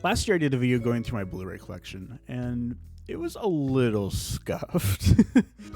Last year I did a video going through my Blu-ray collection, and it was a little scuffed.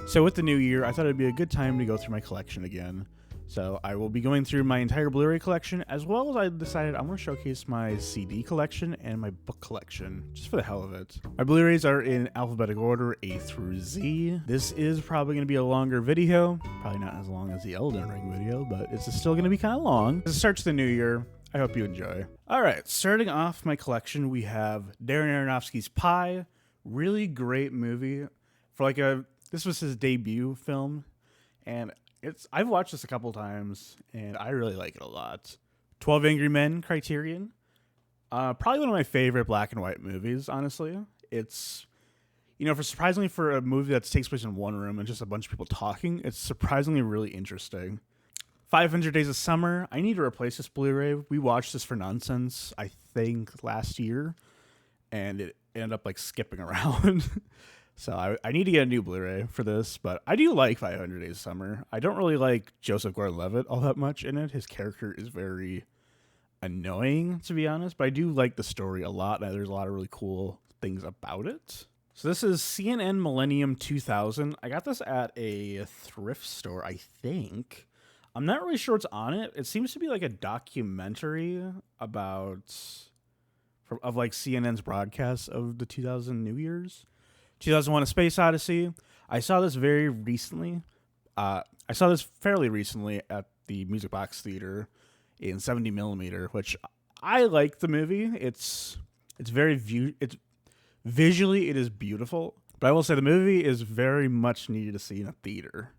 So with the new year, I thought it'd be a good time to go through my collection again. So I will be going through my entire Blu-ray collection, as well as I decided I'm going to showcase my CD collection and my book collection, just for the hell of it. My Blu-rays are in alphabetical order, A through Z. This is probably going to be a longer video, probably not as long as the Elden Ring video, but it's still going to be kind of long. As it starts the new year, I hope you enjoy. Alright, starting off my collection, we have Darren Aronofsky's Pi. Really great movie. This was his debut film, and I've watched this a couple times, and I really like it a lot. 12 Angry Men, Criterion. Probably one of my favorite black and white movies, honestly. It's, surprisingly for a movie that takes place in one room and just a bunch of people talking, it's surprisingly really interesting. 500 Days of Summer. I need to replace this Blu-ray. We watched this for nonsense, I think, last year, and it ended up skipping around. So I need to get a new Blu-ray for this, but I do like 500 Days of Summer. I don't really like Joseph Gordon-Levitt all that much in it. His character is very annoying, to be honest, but I do like the story a lot, and there's a lot of really cool things about it. So this is CNN Millennium 2000. I got this at a thrift store, I think. I'm not really sure what's on it. It seems to be like a documentary of CNN's broadcast of the 2000 New Year's. 2001: A Space Odyssey. I saw this very recently. I saw this fairly recently at the Music Box Theater in 70mm, which I like the movie. It's visually it is beautiful, but I will say the movie is very much needed to see in a theater.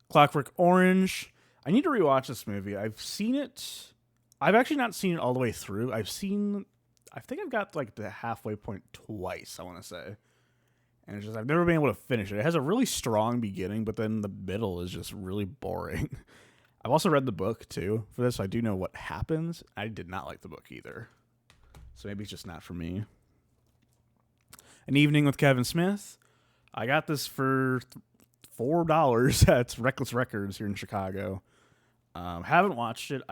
Clockwork Orange. I need to rewatch this movie. I've seen it. I've actually not seen it all the way through. I think I've got the halfway point twice, I want to say. And it's just, I've never been able to finish it. It has a really strong beginning, but then the middle is just really boring. I've also read the book, too, for this, so I do know what happens. I did not like the book, either. So maybe it's just not for me. An Evening with Kevin Smith. I got this for $4 at Reckless Records here in Chicago. Haven't watched it.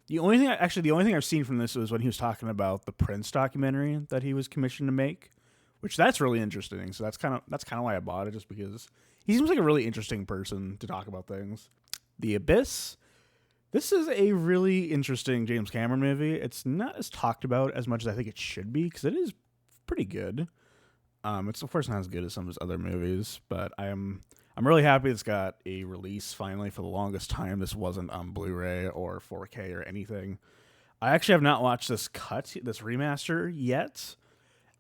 The only thing I've seen from this was when he was talking about the Prince documentary that he was commissioned to make, which that's really interesting. So that's kind of why I bought it, just because he seems like a really interesting person to talk about things. The Abyss. This is a really interesting James Cameron movie. It's not as talked about as much as I think it should be, because it is pretty good. It's of course not as good as some of his other movies, but I'm really happy it's got a release finally. For the longest time, this wasn't on Blu-ray or 4K or anything. I actually have not watched this remaster yet.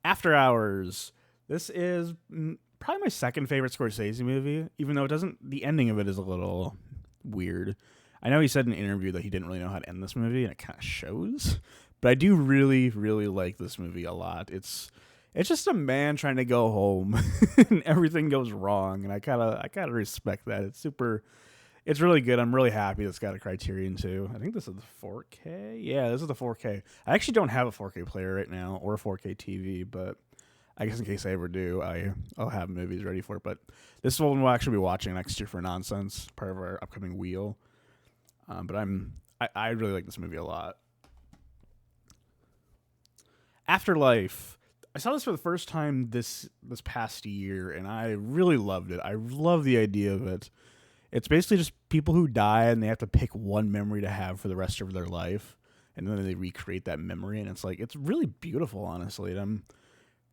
After Hours. This is probably my second favorite Scorsese movie, even though the ending of it is a little weird. I know he said in an interview that he didn't really know how to end this movie, and it kind of shows. But I do really, really like this movie a lot. It's just a man trying to go home, and everything goes wrong, and I kind of respect that. It's really good. I'm really happy it's got a Criterion too. I think this is the 4K. Yeah, this is the 4K. I actually don't have a 4K player right now or a 4K TV, but I guess in case I ever do, I'll have movies ready for it. But this one we'll actually be watching next year for Nonsense, part of our upcoming wheel. But I really like this movie a lot. Afterlife. I saw this for the first time this past year, and I really loved it. I love the idea of it. It's basically just people who die, and they have to pick one memory to have for the rest of their life, and then they recreate that memory, and it's really beautiful, honestly. And I'm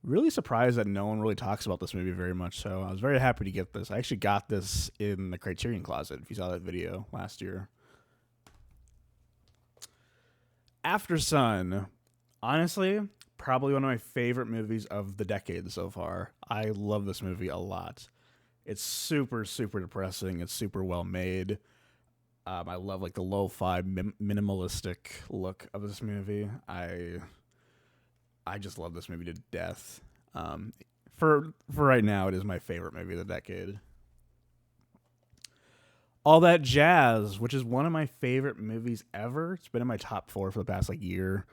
really surprised that no one really talks about this movie very much, so I was very happy to get this. I actually got this in the Criterion Closet, if you saw that video last year. After Sun. Honestly, probably one of my favorite movies of the decade so far. I love this movie a lot. It's super, super depressing. It's super well made. I love the lo-fi minimalistic look of this movie. I just love this movie to death. For right now, it is my favorite movie of the decade. All That Jazz, which is one of my favorite movies ever. It's been in my top 4 for the past year.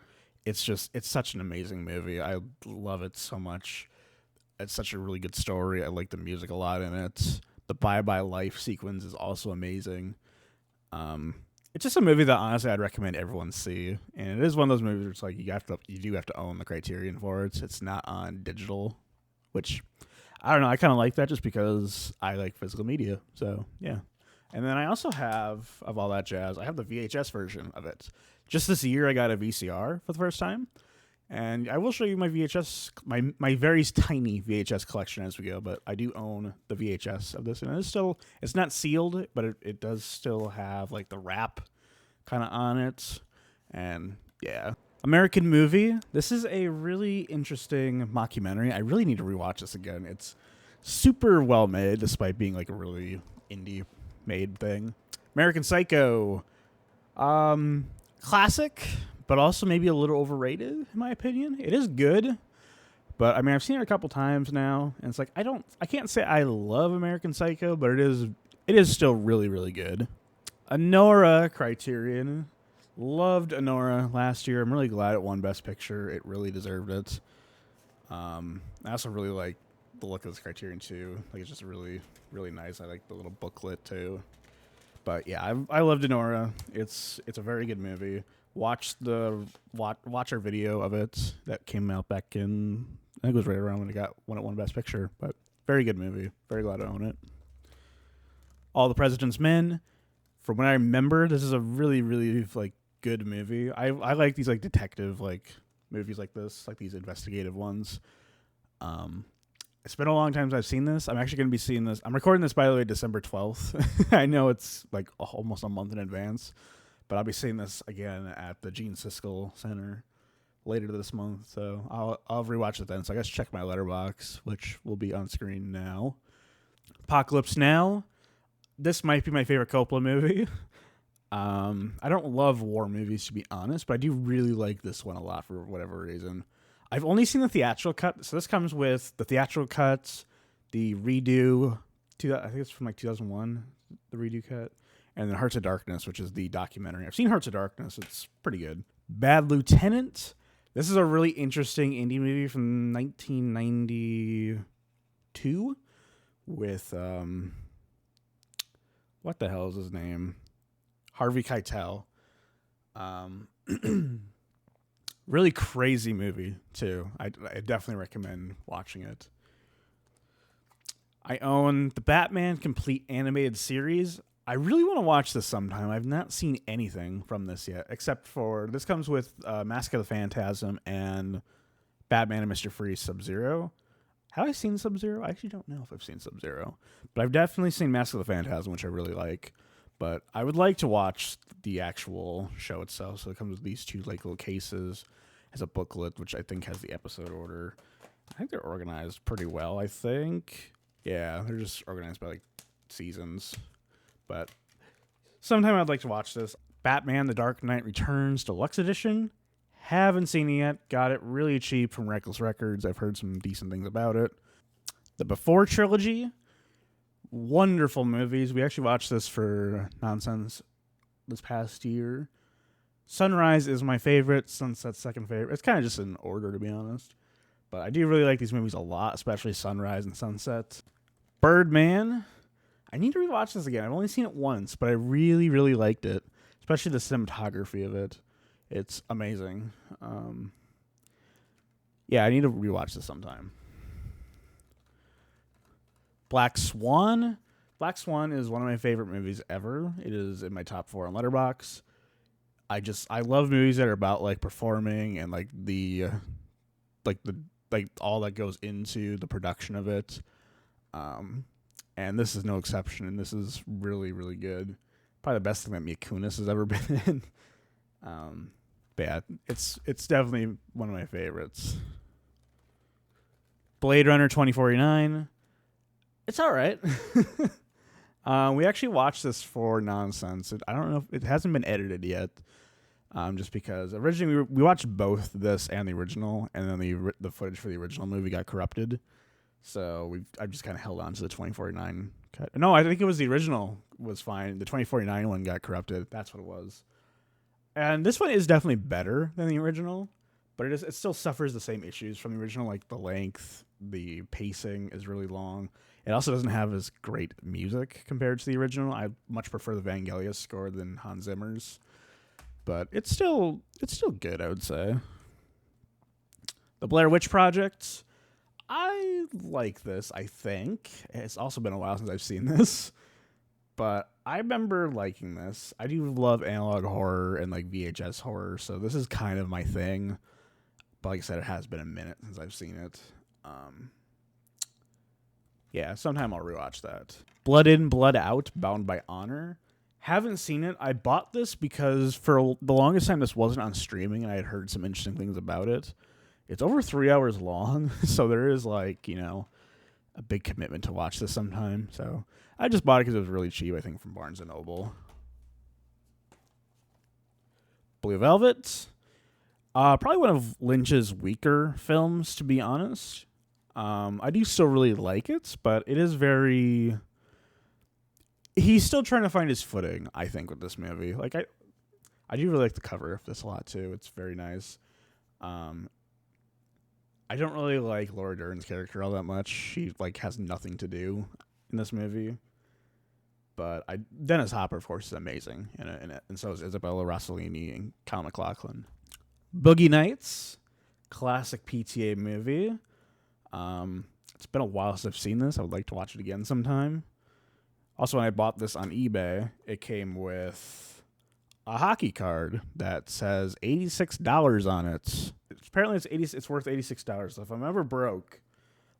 It's such an amazing movie. I love it so much. It's such a really good story. I like the music a lot in it. The Bye Bye Life sequence is also amazing. It's just a movie that honestly I'd recommend everyone see, and it is one of those movies where it's like you do have to own the Criterion for it. It's not on digital, which I don't know. I kind of like that just because I like physical media. So yeah. And then I also have, of all that jazz, I have the VHS version of it. Just this year, I got a VCR for the first time. And I will show you my VHS, my very tiny VHS collection as we go, but I do own the VHS of this. And it's not sealed, but it does still have like the wrap kind of on it. And yeah. American Movie. This is a really interesting mockumentary. I really need to rewatch this again. It's super well made, despite being like a really indie made thing. American Psycho. Classic, but also maybe a little overrated, in my opinion. It is good, but I mean, I've seen it a couple times now, and it's like I can't say I love American Psycho, but it is still really, really good. Anora Criterion. Loved Anora last year. I'm really glad it won Best Picture. It really deserved it. I also really like the look of this Criterion too. Like, it's just really, really nice. I like the little booklet too. But yeah, I loved Anora. It's a very good movie. Watch our video of it that came out back in, I think it was right around when it won Best Picture. But very good movie. Very glad to own it. All the President's Men. From what I remember, this is a really, really like good movie. I like these like detective like movies like this, like these investigative ones. It's been a long time since I've seen this. I'm actually going to be seeing this. I'm recording this, by the way, December 12th. I know it's like almost a month in advance, but I'll be seeing this again at the Gene Siskel Center later this month. So I'll rewatch it then. So I guess check my letterbox, which will be on screen now. Apocalypse Now. This might be my favorite Coppola movie. I don't love war movies, to be honest, but I do really like this one a lot for whatever reason. I've only seen the theatrical cut, so this comes with the theatrical cuts, the redo, I think it's from like 2001, the redo cut, and then Hearts of Darkness, which is the documentary. I've seen Hearts of Darkness. It's pretty good. Bad Lieutenant. This is a really interesting indie movie from 1992 with, what the hell is his name? Harvey Keitel. Really crazy movie, too. I definitely recommend watching it. I own the Batman Complete Animated Series. I really want to watch this sometime. I've not seen anything from this yet, except for this comes with Mask of the Phantasm and Batman and Mr. Freeze Sub-Zero. Have I seen Sub-Zero? I actually don't know if I've seen Sub-Zero, but I've definitely seen Mask of the Phantasm, which I really like. But I would like to watch the actual show itself. So it comes with these two like little cases. Has a booklet, which I think has the episode order. I think they're organized pretty well, I think. Yeah, they're just organized by like seasons. But sometime I'd like to watch this. Batman The Dark Knight Returns Deluxe Edition. Haven't seen it yet. Got it really cheap from Reckless Records. I've heard some decent things about it. The Before Trilogy. Wonderful movies. We actually watched this for Nonsense this past year. Sunrise is my favorite. Sunset's second favorite. It's kind of just in order, to be honest. But I do really like these movies a lot, especially Sunrise and Sunset. Birdman. I need to rewatch this again. I've only seen it once, but I really, really liked it, especially the cinematography of it. It's amazing. Yeah, I need to rewatch this sometime. Black Swan. Black Swan is one of my favorite movies ever. It is in my top 4 on Letterboxd. I love movies that are about like performing and like the all that goes into the production of it. And this is no exception. And this is really, really good. Probably the best thing that Mia Kunis has ever been in. But yeah, it's definitely one of my favorites. Blade Runner 2049. It's all right. We actually watched this for Nonsense. I don't know if it hasn't been edited yet. Just because originally we watched both this and the original, and then the footage for the original movie got corrupted. So I've just kind of held on to the 2049 cut. No, I think it was the original was fine. The 2049 one got corrupted. That's what it was. And this one is definitely better than the original, but it still suffers the same issues from the original, like the length, the pacing is really long. It also doesn't have as great music compared to the original. I much prefer the Vangelis score than Hans Zimmer's, but it's still good, I would say. The Blair Witch Project. I like this, I think. It's also been a while since I've seen this, but I remember liking this. I do love analog horror and like VHS horror, so this is kind of my thing. But like I said, it has been a minute since I've seen it. Yeah, sometime I'll rewatch that. Blood In, Blood Out, Bound by Honor. Haven't seen it. I bought this because for the longest time this wasn't on streaming, and I had heard some interesting things about it. It's over 3 hours long, so there is like, a big commitment to watch this sometime. So I just bought it because it was really cheap, I think, from Barnes & Noble. Blue Velvet. Probably one of Lynch's weaker films, to be honest. I do still really like it, but it is very... He's still trying to find his footing, I think, with this movie. Like, I do really like the cover of this a lot, too. It's very nice. I don't really like Laura Dern's character all that much. She, has nothing to do in this movie. But Dennis Hopper, of course, is amazing in it. And so is Isabella Rossellini and Kyle MacLachlan. Boogie Nights. Classic PTA movie. It's been a while since I've seen this. I would like to watch it again sometime. Also, when I bought this on eBay, it came with a hockey card that says $86 on it. Apparently, it's worth $86. So if I'm ever broke,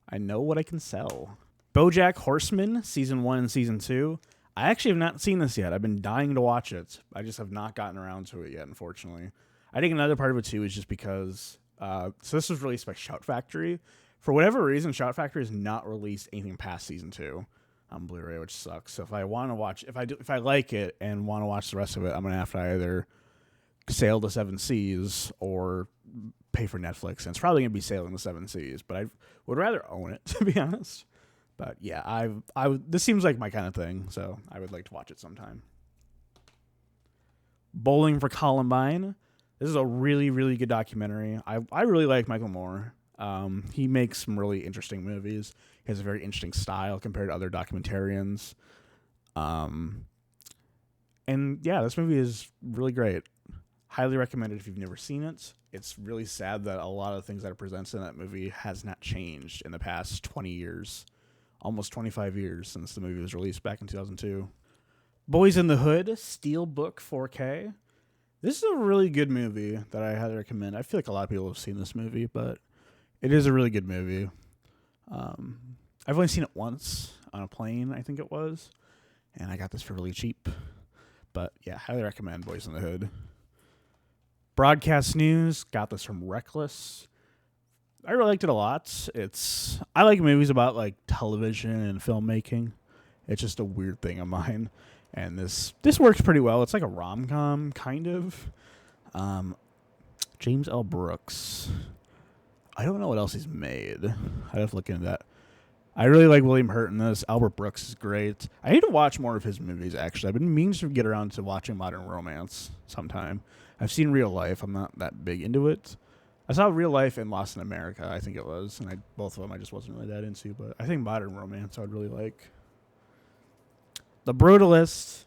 I know what I can sell. BoJack Horseman, Season 1 and Season 2. I actually have not seen this yet. I've been dying to watch it. I just have not gotten around to it yet, unfortunately. I think another part of it, too, is just because... so this was released by Shout Factory. For whatever reason, Shout Factory has not released anything past Season 2 on Blu-ray, which sucks. So if I want to watch... If I like it and want to watch the rest of it, I'm going to have to either sail the 7 Seas or pay for Netflix. And it's probably going to be sailing the 7 Seas, but I would rather own it, to be honest. But yeah, this seems like my kind of thing, so I would like to watch it sometime. Bowling for Columbine. This is a really, really good documentary. I really like Michael Moore. He makes some really interesting movies. He has a very interesting style compared to other documentarians. And yeah, this movie is really great. Highly recommended if you've never seen it. It's really sad that a lot of the things that are presented in that movie has not changed in the past 20 years. Almost 25 years since the movie was released back in 2002. Boys in the Hood, Steelbook 4K. This is a really good movie that I highly recommend. I feel like a lot of people have seen this movie, but it is a really good movie. I've only seen it once on a plane, I think it was, and I got this for really cheap. But yeah, highly recommend Boys in the Hood. Broadcast News, got this from Reckless. I really liked it a lot. I like movies about like television and filmmaking. It's just a weird thing of mine. And this works pretty well. It's like a rom-com, kind of. James L. Brooks. I don't know what else he's made. I'd have to look into that. I really like William Hurt in this. Albert Brooks is great. I need to watch more of his movies, actually. I've been meaning to get around to watching Modern Romance sometime. I've seen Real Life. I'm not that big into it. I saw Real Life and Lost in America, I think it was. And both of them I just wasn't really that into. But I think Modern Romance I would really like. The Brutalist.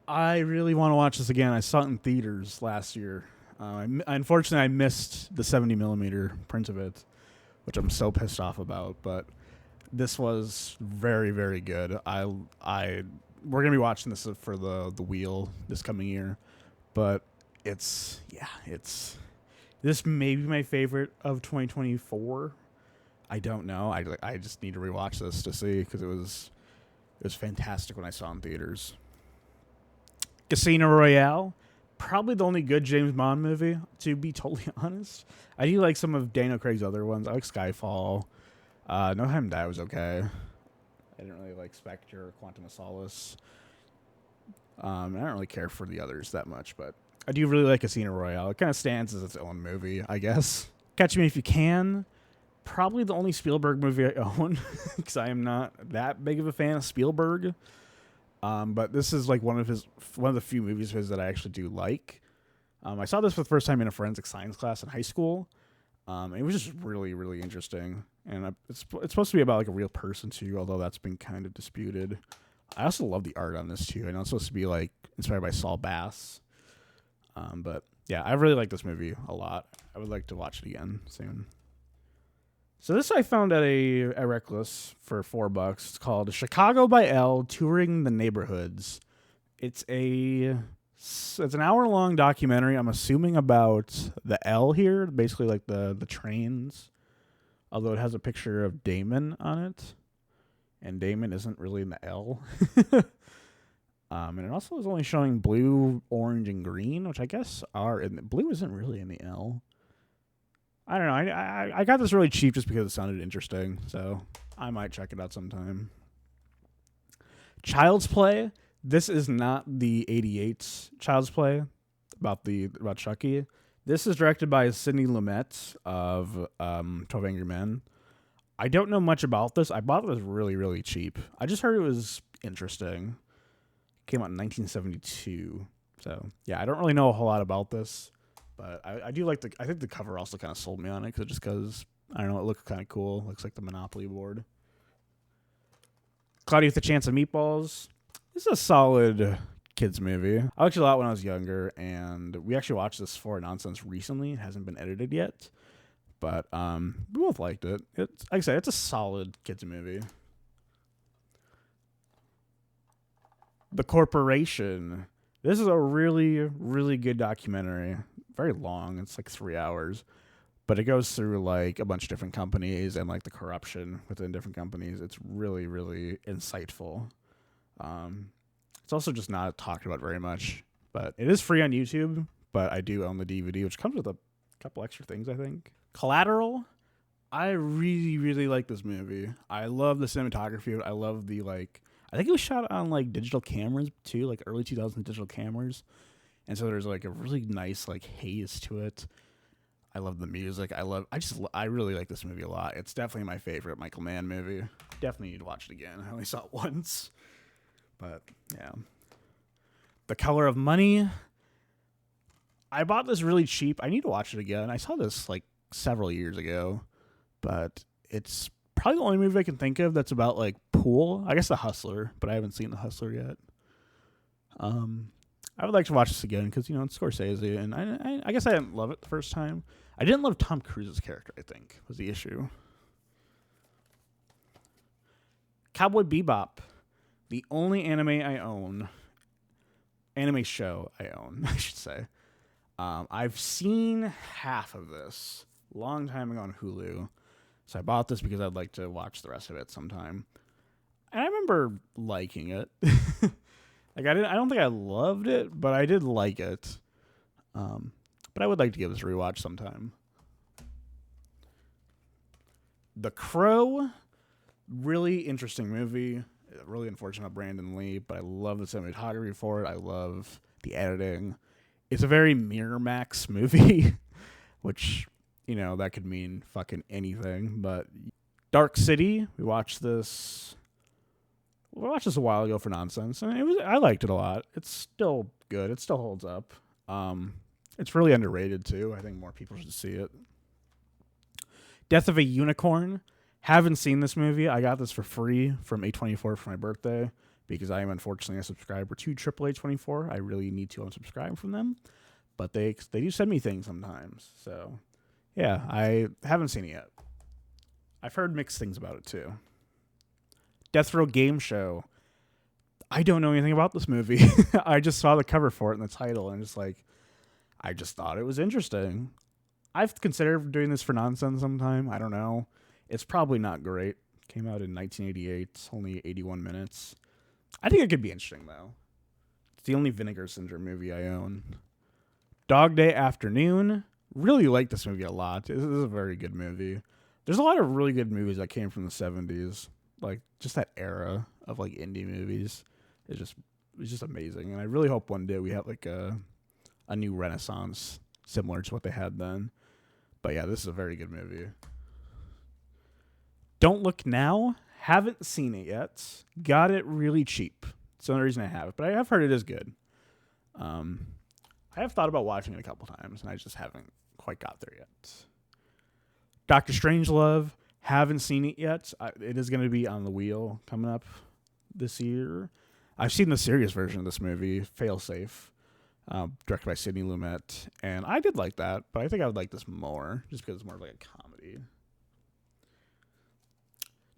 I really want to watch this again. I saw it in theaters last year. Unfortunately, I missed the 70mm print of it, which I'm so pissed off about. But this was very, very good. We're gonna be watching this for the wheel this coming year, but this may be my favorite of 2024. I don't know. I just need to rewatch this to see because it was fantastic when I saw it in theaters. Casino Royale. Probably the only good James Bond movie, to be totally honest. I do like some of Daniel Craig's other ones. I like Skyfall. No Time to Die was okay. I didn't really like Spectre or Quantum of Solace. I don't really care for the others that much, but I do really like Casino Royale. It kind of stands as its own movie, I guess. Catch Me If You Can. Probably the only Spielberg movie I own, because I am not that big of a fan of Spielberg. But this is like one of the few movies of his that I actually do like. I saw this for the first time in a forensic science class in high school. It was just really, really interesting. And it's supposed to be about like a real person too, although that's been kind of disputed. I also love the art on this too. I know it's supposed to be like inspired by Saul Bass. But yeah, I really like this movie a lot. I would like to watch it again soon. So this I found at a Reckless for $4. It's called Chicago by L, Touring the Neighborhoods. It's an hour-long documentary, I'm assuming, about the L here, basically like the trains, although it has a picture of Damon on it, and Damon isn't really in the L. And it also is only showing blue, orange, and green, which I guess are in the blue isn't really in the L. I don't know. I got this really cheap just because it sounded interesting, so I might check it out sometime. Child's Play. This is not the '88 Child's Play about Chucky. This is directed by Sidney Lumet of 12 Angry Men. I don't know much about this. I bought this really, really cheap. I just heard it was interesting. It came out in 1972. So, yeah, I don't really know a whole lot about this. But I do like I think the cover also kind of sold me on it because, I don't know, it looked kind of cool. Looks like the Monopoly board. Cloudy with a Chance of Meatballs. This is a solid kids movie. I watched it a lot when I was younger, and we actually watched this for Nonsense recently. It hasn't been edited yet, but we both liked it. It's like I said, it's a solid kids movie. The Corporation. This is a really, really good documentary. Very long. It's like 3 hours. But it goes through like a bunch of different companies and like the corruption within different companies. It's really, really insightful. It's also just not talked about very much. But it is free on YouTube. But I do own the DVD, which comes with a couple extra things, I think. Collateral. I really, really like this movie. I love the cinematography. I love the like... I think it was shot on like digital cameras too, like early 2000s digital cameras. And so there's like a really nice like haze to it. I love the music. I really like this movie a lot. It's definitely my favorite Michael Mann movie. Definitely need to watch it again. I only saw it once. But yeah. The Color of Money. I bought this really cheap. I need to watch it again. I saw this like several years ago, but it's probably the only movie I can think of that's about like pool. I guess The Hustler, but I haven't seen The Hustler yet. I would like to watch this again because, it's Scorsese, and I guess I didn't love it the first time. I didn't love Tom Cruise's character, I think, was the issue. Cowboy Bebop, the only anime show I own, I should say. I've seen half of this long time ago on Hulu, so I bought this because I'd like to watch the rest of it sometime. And I remember liking it. I don't think I loved it, but I did like it. But I would like to give this a rewatch sometime. The Crow, really interesting movie. Really unfortunate about Brandon Lee, but I love the cinematography for it. I love the editing. It's a very Miramax movie, which, that could mean fucking anything. But Dark City, we watched this a while ago for Nonsense, and I liked it a lot. It's still good. It still holds up. It's really underrated too. I think more people should see it. Death of a Unicorn. Haven't seen this movie. I got this for free from A24 for my birthday because I am unfortunately a subscriber to Triple A24. I really need to unsubscribe from them, but they do send me things sometimes. So yeah, I haven't seen it yet. I've heard mixed things about it too. Death Row Game Show. I don't know anything about this movie. I just saw the cover for it and the title, and I just thought it was interesting. I've considered doing this for Nonsense sometime. I don't know. It's probably not great. Came out in 1988. It's only 81 minutes. I think it could be interesting, though. It's the only Vinegar Syndrome movie I own. Dog Day Afternoon. Really like this movie a lot. This is a very good movie. There's a lot of really good movies that came from the 70s. Like, just that era of, like, indie movies. It's just amazing. And I really hope one day we have, like, a new renaissance similar to what they had then. But, yeah, this is a very good movie. Don't Look Now. Haven't seen it yet. Got it really cheap. It's the only reason I have it. But I have heard it is good. I have thought about watching it a couple times, and I just haven't quite got there yet. Doctor Strangelove, haven't seen it yet. It is going to be on the wheel coming up this year. I've seen the serious version of this movie, Failsafe, directed by Sidney Lumet, and I did like that, but I think I would like this more, just because it's more like a comedy.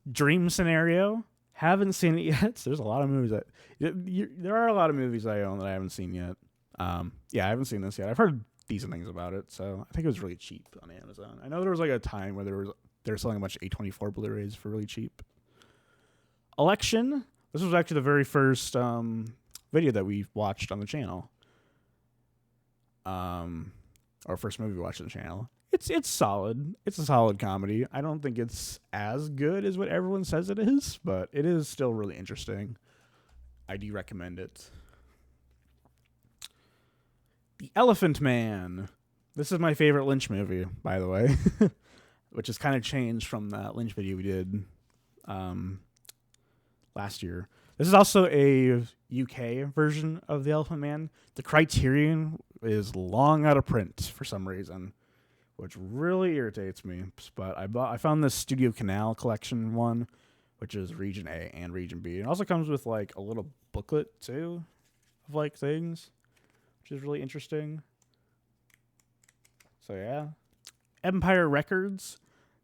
Dream Scenario, haven't seen it yet. So there's a lot of movies there are a lot of movies I own that I haven't seen yet. Yeah, I haven't seen this yet. I've heard decent things about it, so I think it was really cheap on Amazon. I know there was like a time where they were selling a bunch of A24 Blu-rays for really cheap. Election. This was actually the very first video that we watched on the channel. Our first movie we watched on the channel. It's solid. It's a solid comedy. I don't think it's as good as what everyone says it is, but it is still really interesting. I do recommend it. The Elephant Man. This is my favorite Lynch movie, by the way, which has kind of changed from that Lynch video we did last year. This is also a UK version of The Elephant Man. The Criterion is long out of print for some reason, which really irritates me. But I found this Studio Canal collection one, which is Region A and Region B. It also comes with like a little booklet too of like things, which is really interesting. So yeah. Empire Records.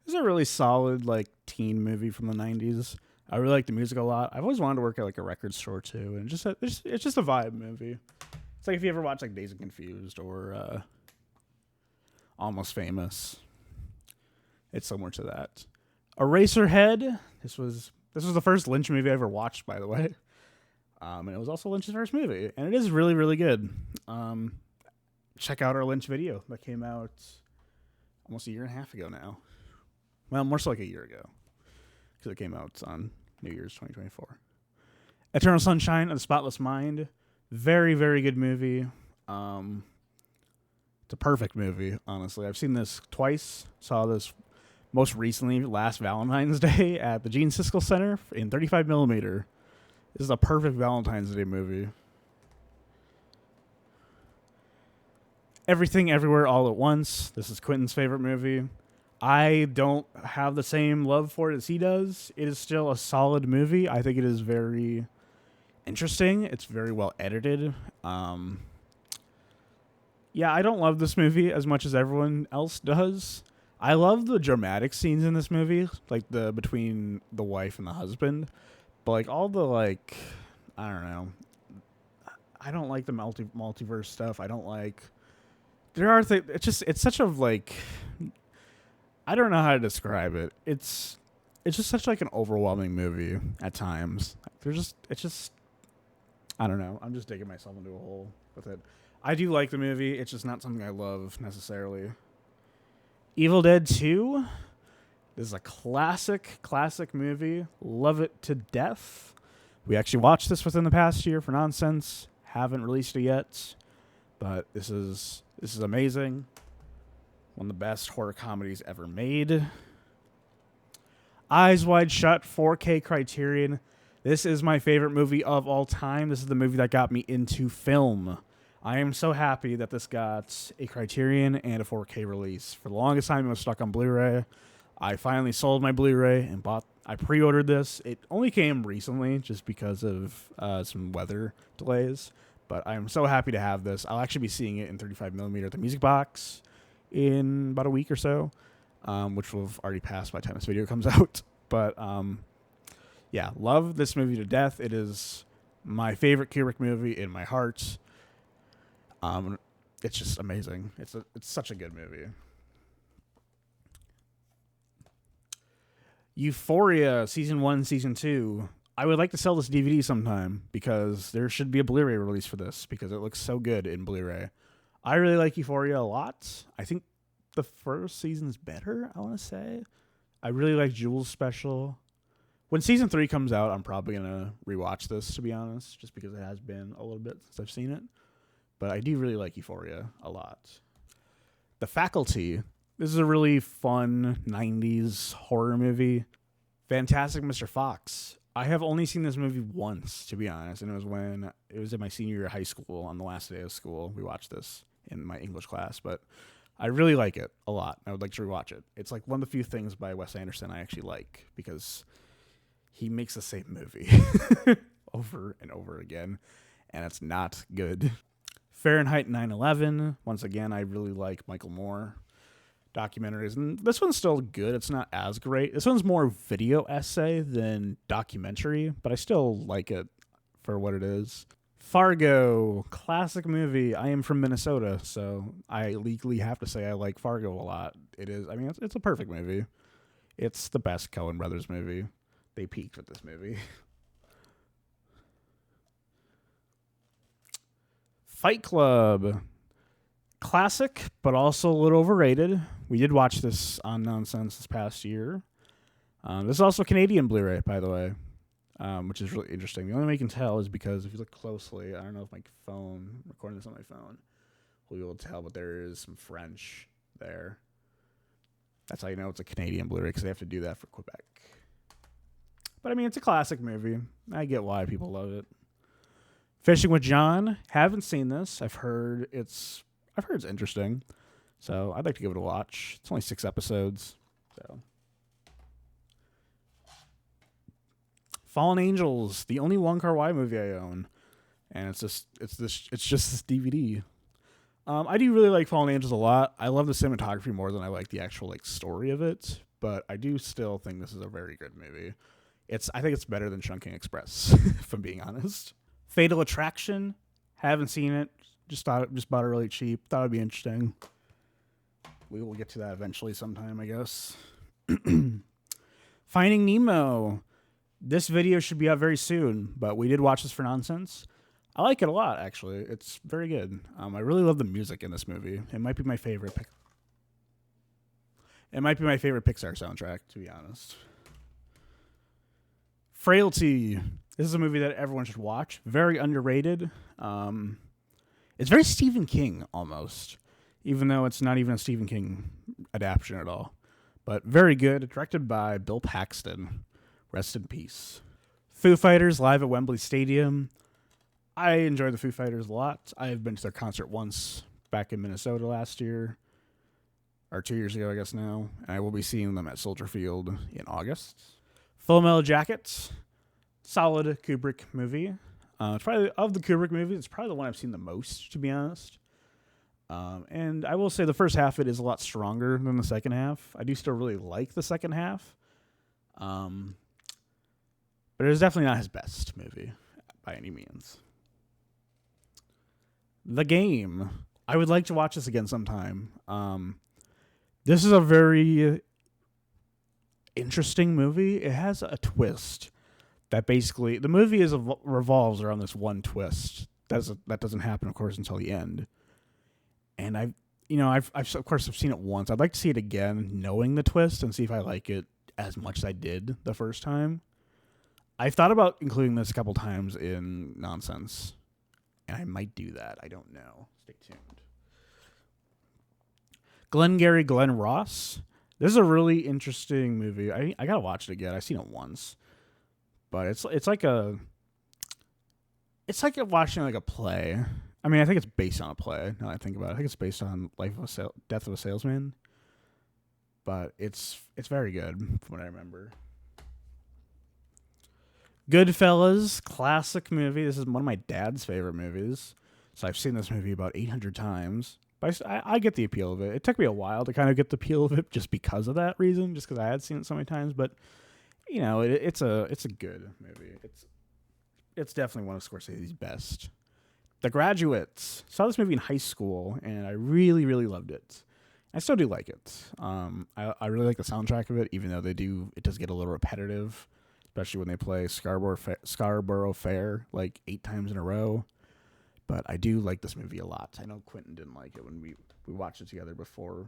This is a really solid like teen movie from the 90s. I really like the music a lot. I've always wanted to work at like a record store too, and it's just a vibe movie. It's like if you ever watch like Dazed and Confused or Almost Famous. It's similar to that. Eraserhead. This was the first Lynch movie I ever watched, by the way. And it was also Lynch's first movie, and it is really, really good. Check out our Lynch video that came out almost a year and a half ago now. Well, more so like a year ago, because it came out on New Year's 2024. Eternal Sunshine of the Spotless Mind. Very, very good movie. It's a perfect movie, honestly. I've seen this twice. Saw this most recently last Valentine's Day at the Gene Siskel Center in 35mm. This is a perfect Valentine's Day movie. Everything Everywhere All at Once. This is Quentin's favorite movie. I don't have the same love for it as he does. It is still a solid movie. I think it is very interesting. It's very well edited. Yeah, I don't love this movie as much as everyone else does. I love the dramatic scenes in this movie, like the between the wife and the husband. But like all the like, I don't know. I don't like the multiverse stuff. I don't like. There are things. It's such a like. I don't know how to describe it. It's just such like an overwhelming movie at times. It's just I don't know. I'm just digging myself into a hole with it. I do like the movie. It's just not something I love necessarily. Evil Dead 2. This is a classic movie. Love it to death. We actually watched this within the past year for Nonsense. Haven't released it yet, but this is amazing. One of the best horror comedies ever made. Eyes Wide Shut, 4K Criterion. This is my favorite movie of all time. This is the movie that got me into film. I am so happy that this got a Criterion and a 4K release. For the longest time, it was stuck on Blu-ray. I finally sold my Blu-ray and I pre-ordered this. It only came recently just because of some weather delays. But I'm so happy to have this. I'll actually be seeing it in 35mm at the Music Box in about a week or so, which will have already passed by the time this video comes out. But yeah, love this movie to death. It is my favorite Kubrick movie in my heart. It's just amazing. It's such a good movie. Euphoria Season 1, Season 2. I would like to sell this DVD sometime because there should be a Blu-ray release for this because it looks so good in Blu-ray. I really like Euphoria a lot. I think the first season's better, I want to say. I really like Jules' special. When Season 3 comes out, I'm probably going to rewatch this, to be honest, just because it has been a little bit since I've seen it. But I do really like Euphoria a lot. The Faculty. This is a really fun 90s horror movie. Fantastic Mr. Fox. I have only seen this movie once, to be honest, and it was in my senior year of high school on the last day of school. We watched this in my English class, but I really like it a lot. I would like to rewatch it. It's like one of the few things by Wes Anderson I actually like because he makes the same movie over and over again, and it's not good. Fahrenheit 9/11. Once again, I really like Michael Moore documentaries, and this one's still good. It's not as great. This one's more video essay than documentary, but I still like it for what it is. Fargo, classic movie. I am from Minnesota, so I legally have to say I like Fargo a lot. It is, I mean, it's a perfect movie. It's the best Coen Brothers movie. They peaked with this movie. Fight Club. Classic, but also a little overrated. We did watch this on Nonsense this past year. This is also Canadian Blu-ray, by the way, which is really interesting. The only way you can tell is because if you look closely, I don't know if my phone, recording this on my phone, will be able to tell, but there is some French there. That's how you know it's a Canadian Blu-ray, because they have to do that for Quebec. But I mean, it's a classic movie. I get why people love it. Fishing with John. Haven't seen this. I've heard it's interesting, so I'd like to give it a watch. It's only 6 episodes, so. Fallen Angels, the only Wong Kar-wai movie I own, and it's just this DVD. I do really like Fallen Angels a lot. I love the cinematography more than I like the actual story of it, but I do still think this is a very good movie. I think it's better than Chungking Express, if I'm being honest. Fatal Attraction, haven't seen it. Just bought it really cheap. Thought it'd be interesting. We will get to that eventually sometime, I guess. Finding Nemo. This video should be out very soon, but we did watch this for Nonsense. I like it a lot, actually. It's very good. I really love the music in this movie. It might be my favorite. It might be my favorite Pixar soundtrack, to be honest. Frailty. This is a movie that everyone should watch. Very underrated. It's very Stephen King, almost, even though it's not even a Stephen King adaptation at all. But very good. Directed by Bill Paxton. Rest in peace. Foo Fighters live at Wembley Stadium. I enjoy the Foo Fighters a lot. I've been to their concert once back in Minnesota last year, or 2 years ago, I guess now. And I will be seeing them at Soldier Field in August. Full Metal Jacket. Solid Kubrick movie. It's probably, of the Kubrick movies, it's probably the one I've seen the most, to be honest. And I will say the first half of it is a lot stronger than the second half. I do still really like the second half. But it is definitely not his best movie by any means. The Game. I would like to watch this again sometime. This is a very interesting movie. It has a twist that basically the movie revolves around this one twist. That doesn't happen, of course, until the end. And I've of course I've seen it once. I'd like to see it again, knowing the twist, and see if I like it as much as I did the first time. I've thought about including this a couple times in Nonsense, and I might do that. I don't know. Stay tuned. Glengarry Glen Ross. This is a really interesting movie. I gotta watch it again. I've seen it once, but it's like watching like a play. I mean, I think it's based on a play. Now that I think about it, I think it's based on Death of a Salesman. But it's very good from what I remember. Goodfellas, classic movie. This is one of my dad's favorite movies. So I've seen this movie about 800 times. But I get the appeal of it. It took me a while to kind of get the appeal of it just because of that reason, just because I had seen it so many times. But, you know, it's a good movie. It's definitely one of Scorsese's best. The Graduates. Saw this movie in high school, and I really, really loved it. I still do like it. I really like the soundtrack of it, even though it does get a little repetitive, especially when they play Scarborough Fair like 8 times in a row. But I do like this movie a lot. I know Quentin didn't like it when we watched it together before.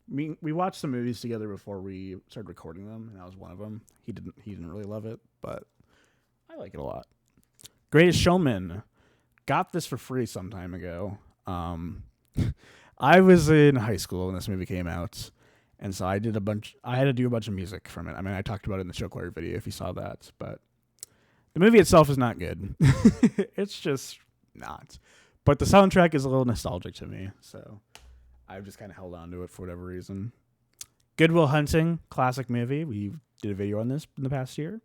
We watched some movies together before we started recording them, and that was one of them. He didn't really love it, but I like it a lot. Greatest Showman. Got this for free some time ago. I was in high school when this movie came out, and so I had to do a bunch of music from it. I mean, I talked about it in the show choir video if you saw that, but the movie itself is not good. It's just not. But the soundtrack is a little nostalgic to me, so I've just kind of held on to it for whatever reason. Good Will Hunting, classic movie. We did a video on this in the past year.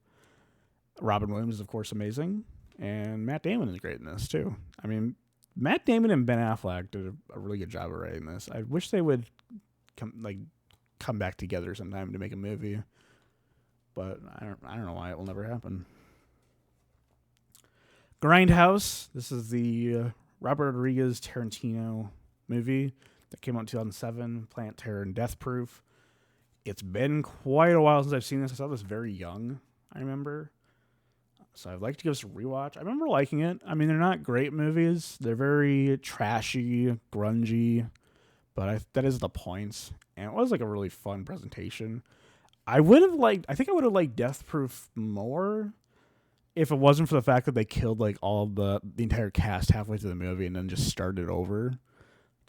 Robin Williams is, of course, amazing. And Matt Damon is great in this, too. I mean, Matt Damon and Ben Affleck did a really good job of writing this. I wish they would come back together sometime to make a movie. But I don't know why it will never happen. Grindhouse. This is the Robert Rodriguez Tarantino movie that came out in 2007. Planet Terror and Death Proof. It's been quite a while since I've seen this. I saw this very young, I remember. So I'd like to give this a rewatch. I remember liking it. I mean, they're not great movies. They're very trashy, grungy. But that is the point. And it was like a really fun presentation. I think I would have liked Death Proof more if it wasn't for the fact that they killed like all of the entire cast halfway through the movie and then just started over.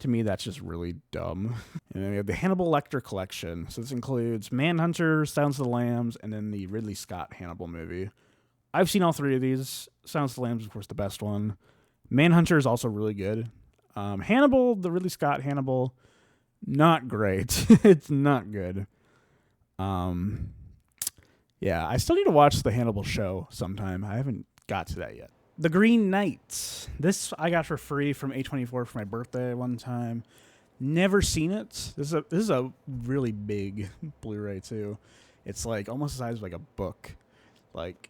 To me, that's just really dumb. And then we have the Hannibal Lecter collection. So this includes Manhunter, Silence of the Lambs, and then the Ridley Scott Hannibal movie. I've seen all three of these. Silence of the Lambs, of course, the best one. Manhunter is also really good. Hannibal, the Ridley Scott Hannibal, not great. It's not good. Yeah, I still need to watch the Hannibal show sometime. I haven't got to that yet. The Green Knight. This I got for free from A24 for my birthday one time. Never seen it. This is a really big Blu-ray too. It's like almost the size of like a book. Like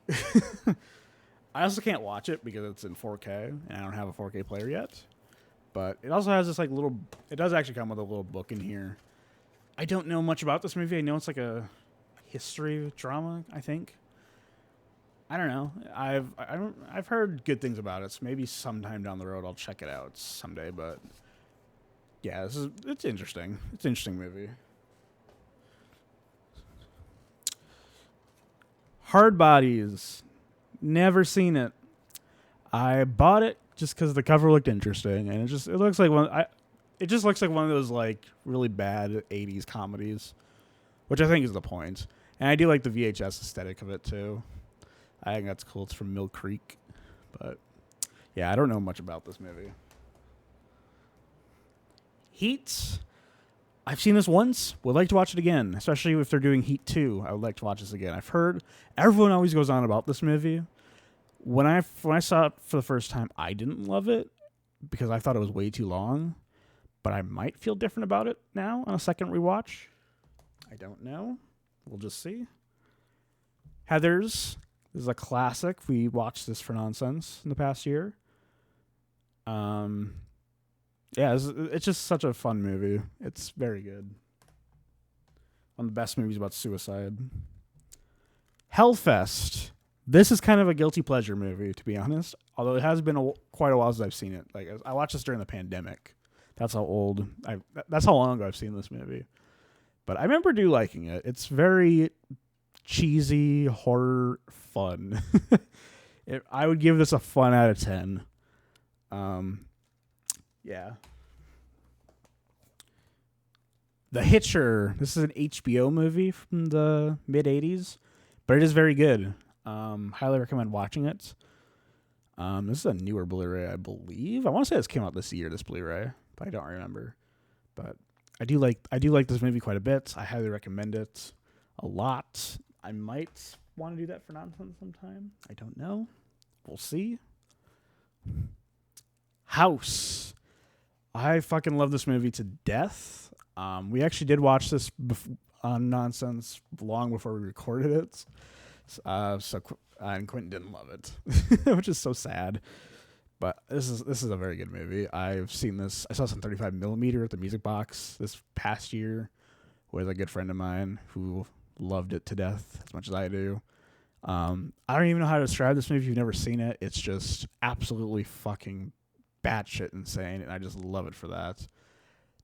I also can't watch it because it's in 4K and I don't have a 4K player yet. But it also has this like little. It does actually come with a little book in here. I don't know much about this movie. I know it's like a history drama, I think. I don't know. I've heard good things about it. So maybe sometime down the road I'll check it out someday. But yeah, it's interesting. It's an interesting movie. Hard Bodies. Never seen it. I bought it just because the cover looked interesting, and it looks like it just looks like one of those like really bad 80s comedies, which I think is the point. And I do like the VHS aesthetic of it too. I think that's cool. It's from Mill Creek. But yeah, I don't know much about this movie. Heat. I've seen this once. Would like to watch it again, especially if they're doing Heat 2. I would like to watch this again. I've heard everyone always goes on about this movie. When I saw it for the first time, I didn't love it because I thought it was way too long. But I might feel different about it now on a second rewatch. I don't know. We'll just see. Heathers. This is a classic. We watched this for nonsense in the past year. Yeah, it's just such a fun movie. It's very good. One of the best movies about suicide. Hellfest. This is kind of a guilty pleasure movie, to be honest. Although it has been quite a while since I've seen it. Like I watched this during the pandemic. That's how long ago I've seen this movie. But I remember liking it. It's very cheesy horror fun. I would give this a fun out of 10. Yeah. The Hitcher. This is an HBO movie from the mid 80s, but it is very good. Highly recommend watching it. This is a newer Blu-ray, I believe. I want to say this came out this year, this Blu-ray, but I don't remember. But I do like this movie quite a bit. I highly recommend it a lot. I might want to do that for nonsense sometime. I don't know. We'll see. House. I fucking love this movie to death. We actually did watch this on nonsense long before we recorded it. And Quentin didn't love it, which is so sad. But this is a very good movie. I've seen this. I saw this on 35mm at the Music Box this past year with a good friend of mine who loved it to death as much as I do. I don't even know how to describe this movie if you've never seen it. It's just absolutely fucking batshit insane, and I just love it for that.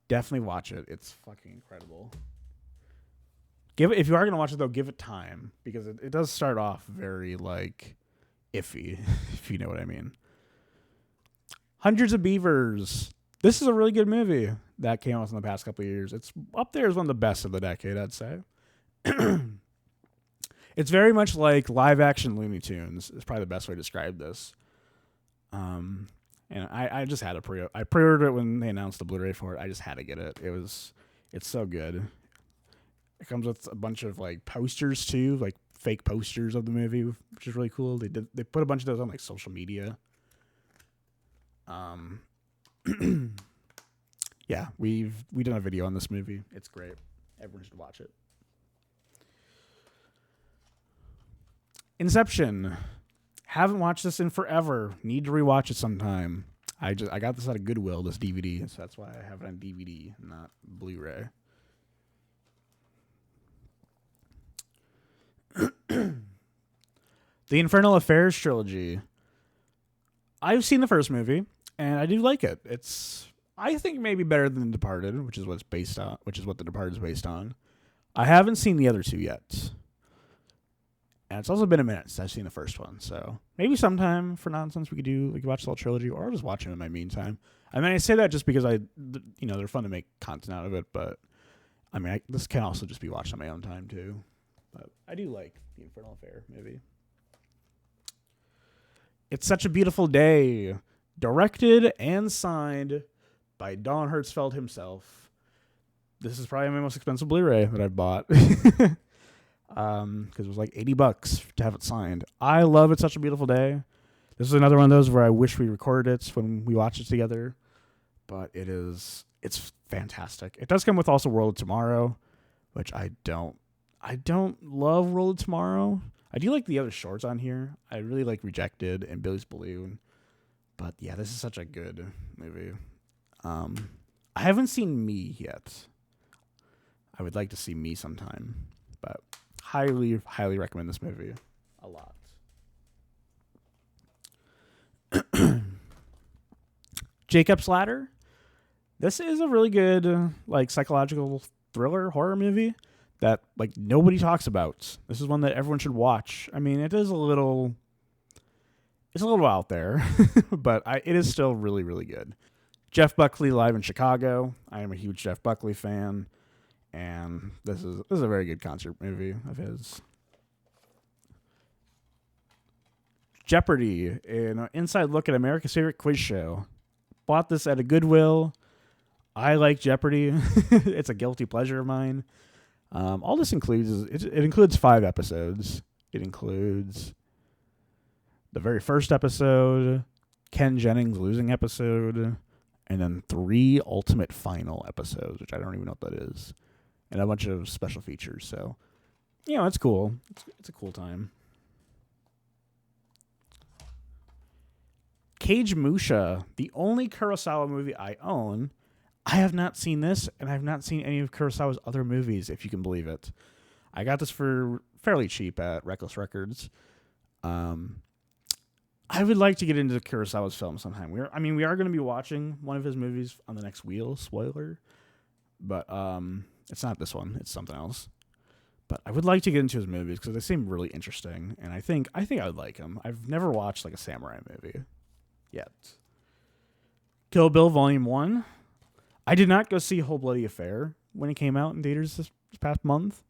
Definitely watch it. It's fucking incredible. If you are gonna watch it though, give it time because it does start off very like iffy, if you know what I mean. Hundreds of Beavers. This is a really good movie that came out in the past couple of years. It's up there as one of the best of the decade, I'd say. It's very much like live action Looney Tunes. Is probably the best way to describe this. And I just had to I pre-ordered it when they announced the Blu-ray for it. I just had to get it. It's so good. It comes with a bunch of like posters too, like fake posters of the movie, which is really cool. They put a bunch of those on like social media. Yeah, we done a video on this movie. It's great. Everyone should watch it. Inception. Haven't watched this in forever. Need to rewatch it sometime. I got this at a Goodwill, this DVD, so that's why I have it on DVD, not Blu-ray. The Infernal Affairs trilogy. I've seen the first movie, and I do like it. It's, I think, maybe better than The Departed, which is what The Departed is based on. I haven't seen the other two yet. And it's also been a minute since I've seen the first one, so maybe sometime for nonsense we could watch the whole trilogy, or I'll just watch them in my meantime. I mean, I say that just because they're fun to make content out of it, but I mean, this can also just be watched on my own time too. But I do like the Infernal Affair movie. It's Such a Beautiful Day, directed and signed by Don Hertzfeldt himself. This is probably my most expensive Blu-ray that I've bought. Because it was like $80 to have it signed. I love It's Such a Beautiful Day. This is another one of those where I wish we recorded it when we watched it together, but it's fantastic. It does come with also World of Tomorrow, which I don't love World of Tomorrow. I do like the other shorts on here. I really like Rejected and Billy's Balloon, but yeah, this is such a good movie. I haven't seen Me yet. I would like to see Me sometime, but highly, highly recommend this movie a lot. Jacob's Ladder. This is a really good psychological thriller horror movie that nobody talks about. This is one that everyone should watch. I mean, it's a little out there, but it is still really, really good. Jeff Buckley live in Chicago. I am a huge Jeff Buckley fan. And this is a very good concert movie of his. Jeopardy, an inside look at America's favorite quiz show. Bought this at a Goodwill. I like Jeopardy. It's a guilty pleasure of mine. All this includes it includes 5 episodes. It includes the very first episode, Ken Jennings' losing episode, and then 3 ultimate final episodes, which I don't even know what that is. And a bunch of special features. So, it's cool. It's a cool time. Cage Musha, the only Kurosawa movie I own. I have not seen this, and I have not seen any of Kurosawa's other movies, if you can believe it. I got this for fairly cheap at Reckless Records. I would like to get into Kurosawa's film sometime. We are going to be watching one of his movies on the next wheel. Spoiler. But, it's not this one. It's something else. But I would like to get into his movies because they seem really interesting, and I think I would like them. I've never watched a samurai movie yet. Kill Bill Volume 1. I did not go see Whole Bloody Affair when it came out in theaters this past month.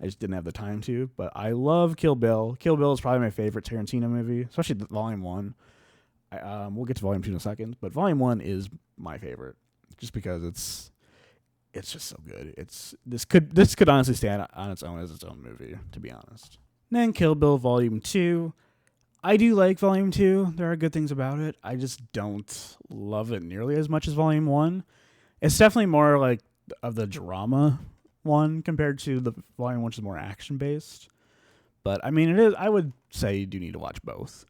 I just didn't have the time to, but I love Kill Bill. Kill Bill is probably my favorite Tarantino movie, especially Volume 1. We'll get to Volume 2 in a second, but Volume 1 is my favorite just because it's just so good. This could honestly stand on its own as its own movie, to be honest. And then Kill Bill Volume 2. I do like Volume 2. There are good things about it. I just don't love it nearly as much as Volume 1. It's definitely more of the drama one compared to the Volume 1, which is more action-based. But, I mean, I would say you do need to watch both.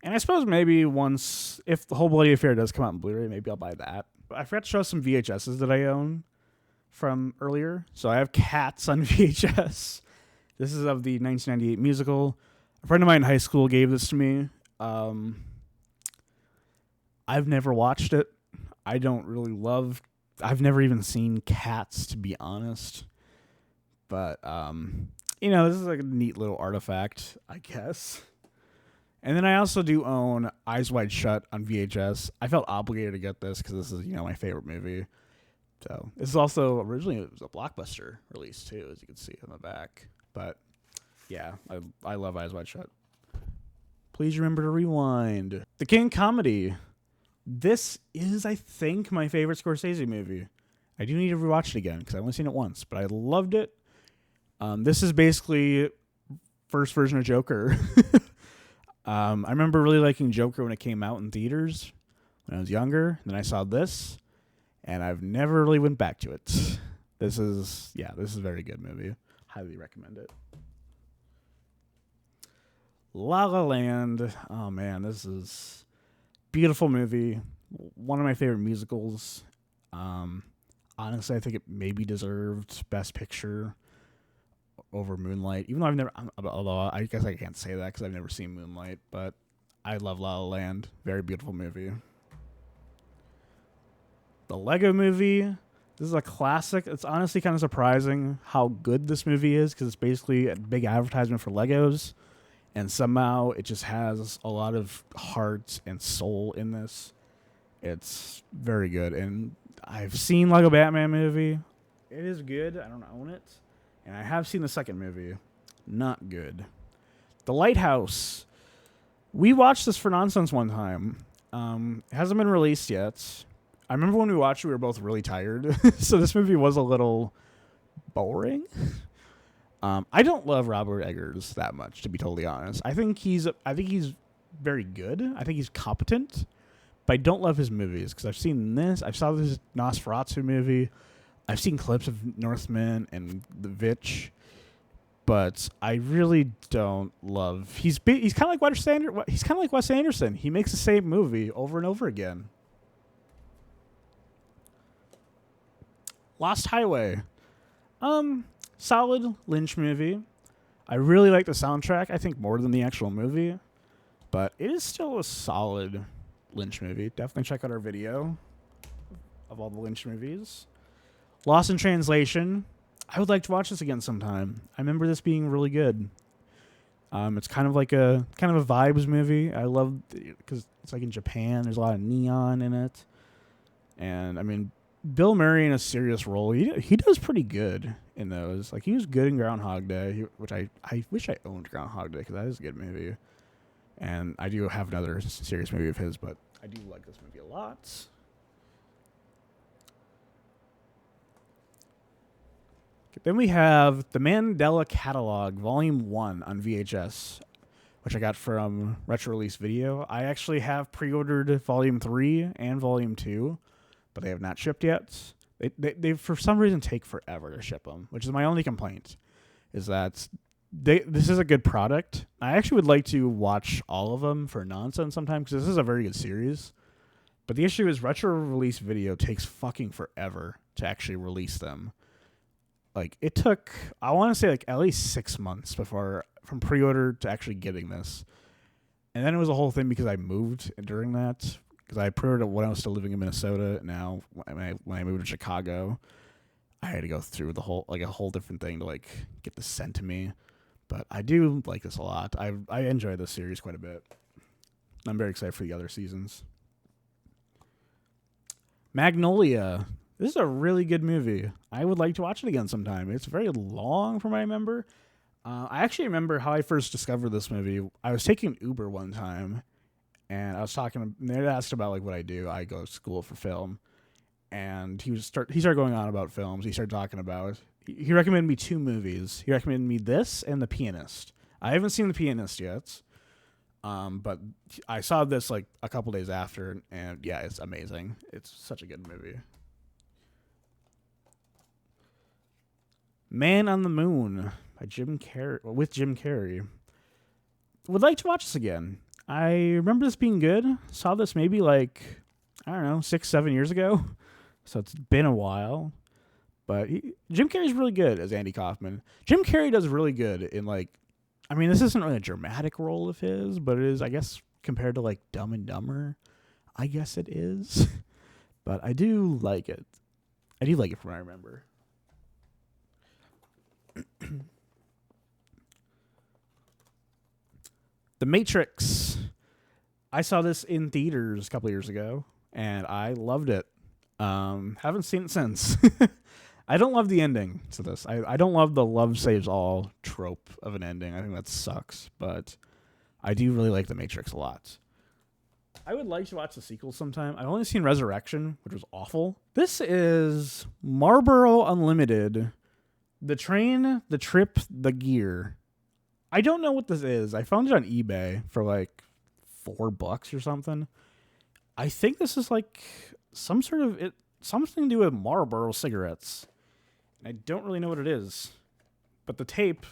And I suppose maybe if the Whole Bloody Affair does come out in Blu-ray, maybe I'll buy that. But I forgot to show some VHSs that I own from earlier. So I have Cats on VHS. This is of the 1998 musical. A friend of mine in high school gave this to me. I've never watched it. I've never even seen Cats, to be honest. But, this is a neat little artifact, I guess. And then I also do own Eyes Wide Shut on VHS. I felt obligated to get this because this is, my favorite movie. So this is also originally it was a Blockbuster release too, as you can see on the back. But yeah, I love Eyes Wide Shut. Please remember to rewind. The King Comedy. This is, I think, my favorite Scorsese movie. I do need to rewatch it again because I've only seen it once, but I loved it. This is basically first version of Joker. I remember really liking Joker when it came out in theaters when I was younger. Then I saw this, and I've never really went back to it. This is a very good movie. Highly recommend it. La La Land. Oh man, this is beautiful movie. One of my favorite musicals. Honestly, I think it maybe deserved Best Picture over Moonlight. Even though although I guess I can't say that because I've never seen Moonlight, but I love La La Land. Very beautiful movie. The Lego Movie. This is a classic. It's honestly kind of surprising how good this movie is because it's basically a big advertisement for Legos. And somehow it just has a lot of heart and soul in this. It's very good. And I've seen Lego Batman movie. It is good. I don't own it. And I have seen the second movie. Not good. The Lighthouse. We watched this for nonsense one time. It hasn't been released yet. I remember when we watched it, we were both really tired. So this movie was a little boring. I don't love Robert Eggers that much, to be totally honest. I think he's very good. I think he's competent, but I don't love his movies because I've seen this. I saw this Nosferatu movie. I've seen clips of Northman and The Witch, but I really don't love. He's kind of like Wes Anderson. He's kind of like Wes Anderson. He makes the same movie over and over again. Lost Highway. Solid Lynch movie. I really like the soundtrack, I think more than the actual movie. But it is still a solid Lynch movie. Definitely check out our video of all the Lynch movies. Lost in Translation. I would like to watch this again sometime. I remember this being really good. It's kind of a vibes movie. I love because it's like in Japan. There's a lot of neon in it. And I mean, Bill Murray in a serious role, he does pretty good in those. Like, he was good in Groundhog Day, which I wish I owned Groundhog Day because that is a good movie. And I do have another serious movie of his, but I do like this movie a lot. Then we have The Mandela Catalog, Volume 1 on VHS, which I got from Retro Release Video. I actually have pre-ordered Volume 3 and Volume 2. But they have not shipped yet. They for some reason take forever to ship them, which is my only complaint. Is that this is a good product. I actually would like to watch all of them for nonsense sometime because this is a very good series. But the issue is Retro Release Video takes fucking forever to actually release them. Like, it took, I want to say, like at least 6 months from pre-order to actually getting this. And then it was a whole thing because I moved during that. Because I pre-ordered when I was still living in Minnesota. Now, when I moved to Chicago, I had to go through a whole different thing to like get this sent to me. But I do like this a lot. I enjoy this series quite a bit. I'm very excited for the other seasons. Magnolia. This is a really good movie. I would like to watch it again sometime. It's very long from what I remember. I actually remember how I first discovered this movie. I was taking Uber one time. And I was talking. They asked about like what I do. I go to school for film, and he started going on about films. He started talking about. He recommended me 2 movies. He recommended me this and The Pianist. I haven't seen The Pianist yet, but I saw this like a couple days after, and yeah, it's amazing. It's such a good movie. Man on the Moon by Jim Carrey. Would like to watch this again. I remember this being good. Saw this maybe like, I don't know, 6-7 years ago. So it's been a while. But Jim Carrey's really good as Andy Kaufman. Jim Carrey does really good in like, I mean, this isn't really a dramatic role of his, but it is, I guess, compared to like Dumb and Dumber. I guess it is. But I do like it. I do like it from what I remember. The Matrix. I saw this in theaters a couple years ago, and I loved it. Haven't seen it since. I don't love the ending to this. I don't love the love saves all trope of an ending. I think that sucks, but I do really like The Matrix a lot. I would like to watch the sequel sometime. I've only seen Resurrection, which was awful. This is Marlboro Unlimited. The train, the trip, the gear. I don't know what this is. I found it on eBay for like $4 or something. I think this is like some sort of something to do with Marlboro cigarettes. I don't really know what it is. But the tape,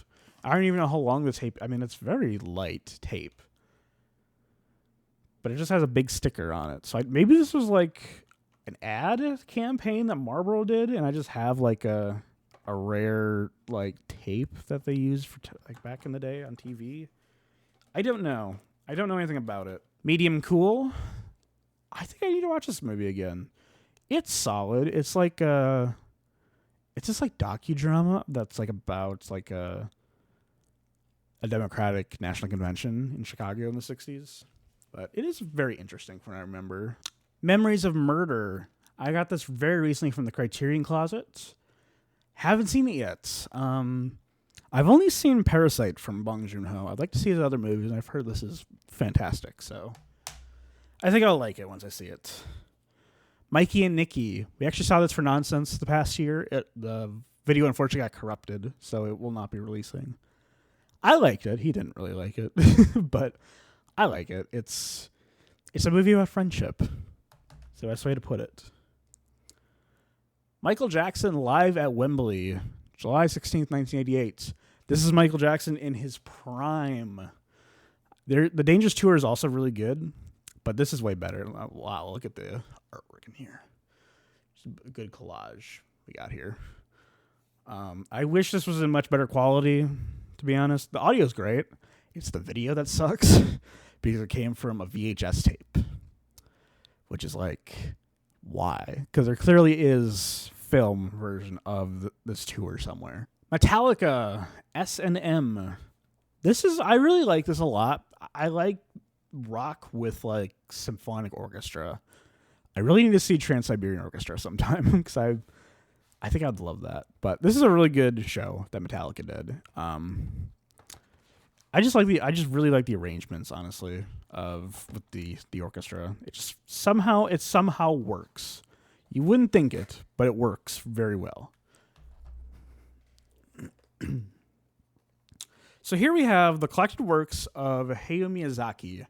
I don't even know how long the tape. I mean, it's very light tape. But it just has a big sticker on it. So maybe this was like an ad campaign that Marlboro did, and I just have like a rare like tape that they used for like back in the day on TV. I don't know. I don't know anything about it. Medium Cool. I think I need to watch this movie again. It's solid. It's like it's just like docudrama that's like about like a Democratic National Convention in Chicago in the 60s. But it is very interesting from what I remember. Memories of Murder. I got this very recently from the Criterion Closet. Haven't seen it yet. I've only seen Parasite from Bong Joon-ho. I'd like to see his other movies, and I've heard this is fantastic. So I think I'll like it once I see it. Mikey and Nikki. We actually saw this for Nonsense the past year. The video unfortunately got corrupted, so it will not be releasing. I liked it. He didn't really like it, but I like it. It's a movie about friendship. It's the best way to put it. Michael Jackson live at Wembley, July 16th, 1988. This is Michael Jackson in his prime. The Dangerous Tour is also really good, but this is way better. Wow, look at the artwork in here. Just a good collage we got here. I wish this was in much better quality, to be honest. The audio's great. It's the video that sucks because it came from a VHS tape, which is like, why? Because there clearly is film version of this tour somewhere. Metallica, S&M. I really like this a lot. I like rock with like symphonic orchestra. I really need to see Trans-Siberian Orchestra sometime because I think I'd love that. But this is a really good show that Metallica did. I just really like the arrangements, honestly, with the orchestra. It just somehow works. You wouldn't think it, but it works very well. So here we have the collected works of Hayao Miyazaki.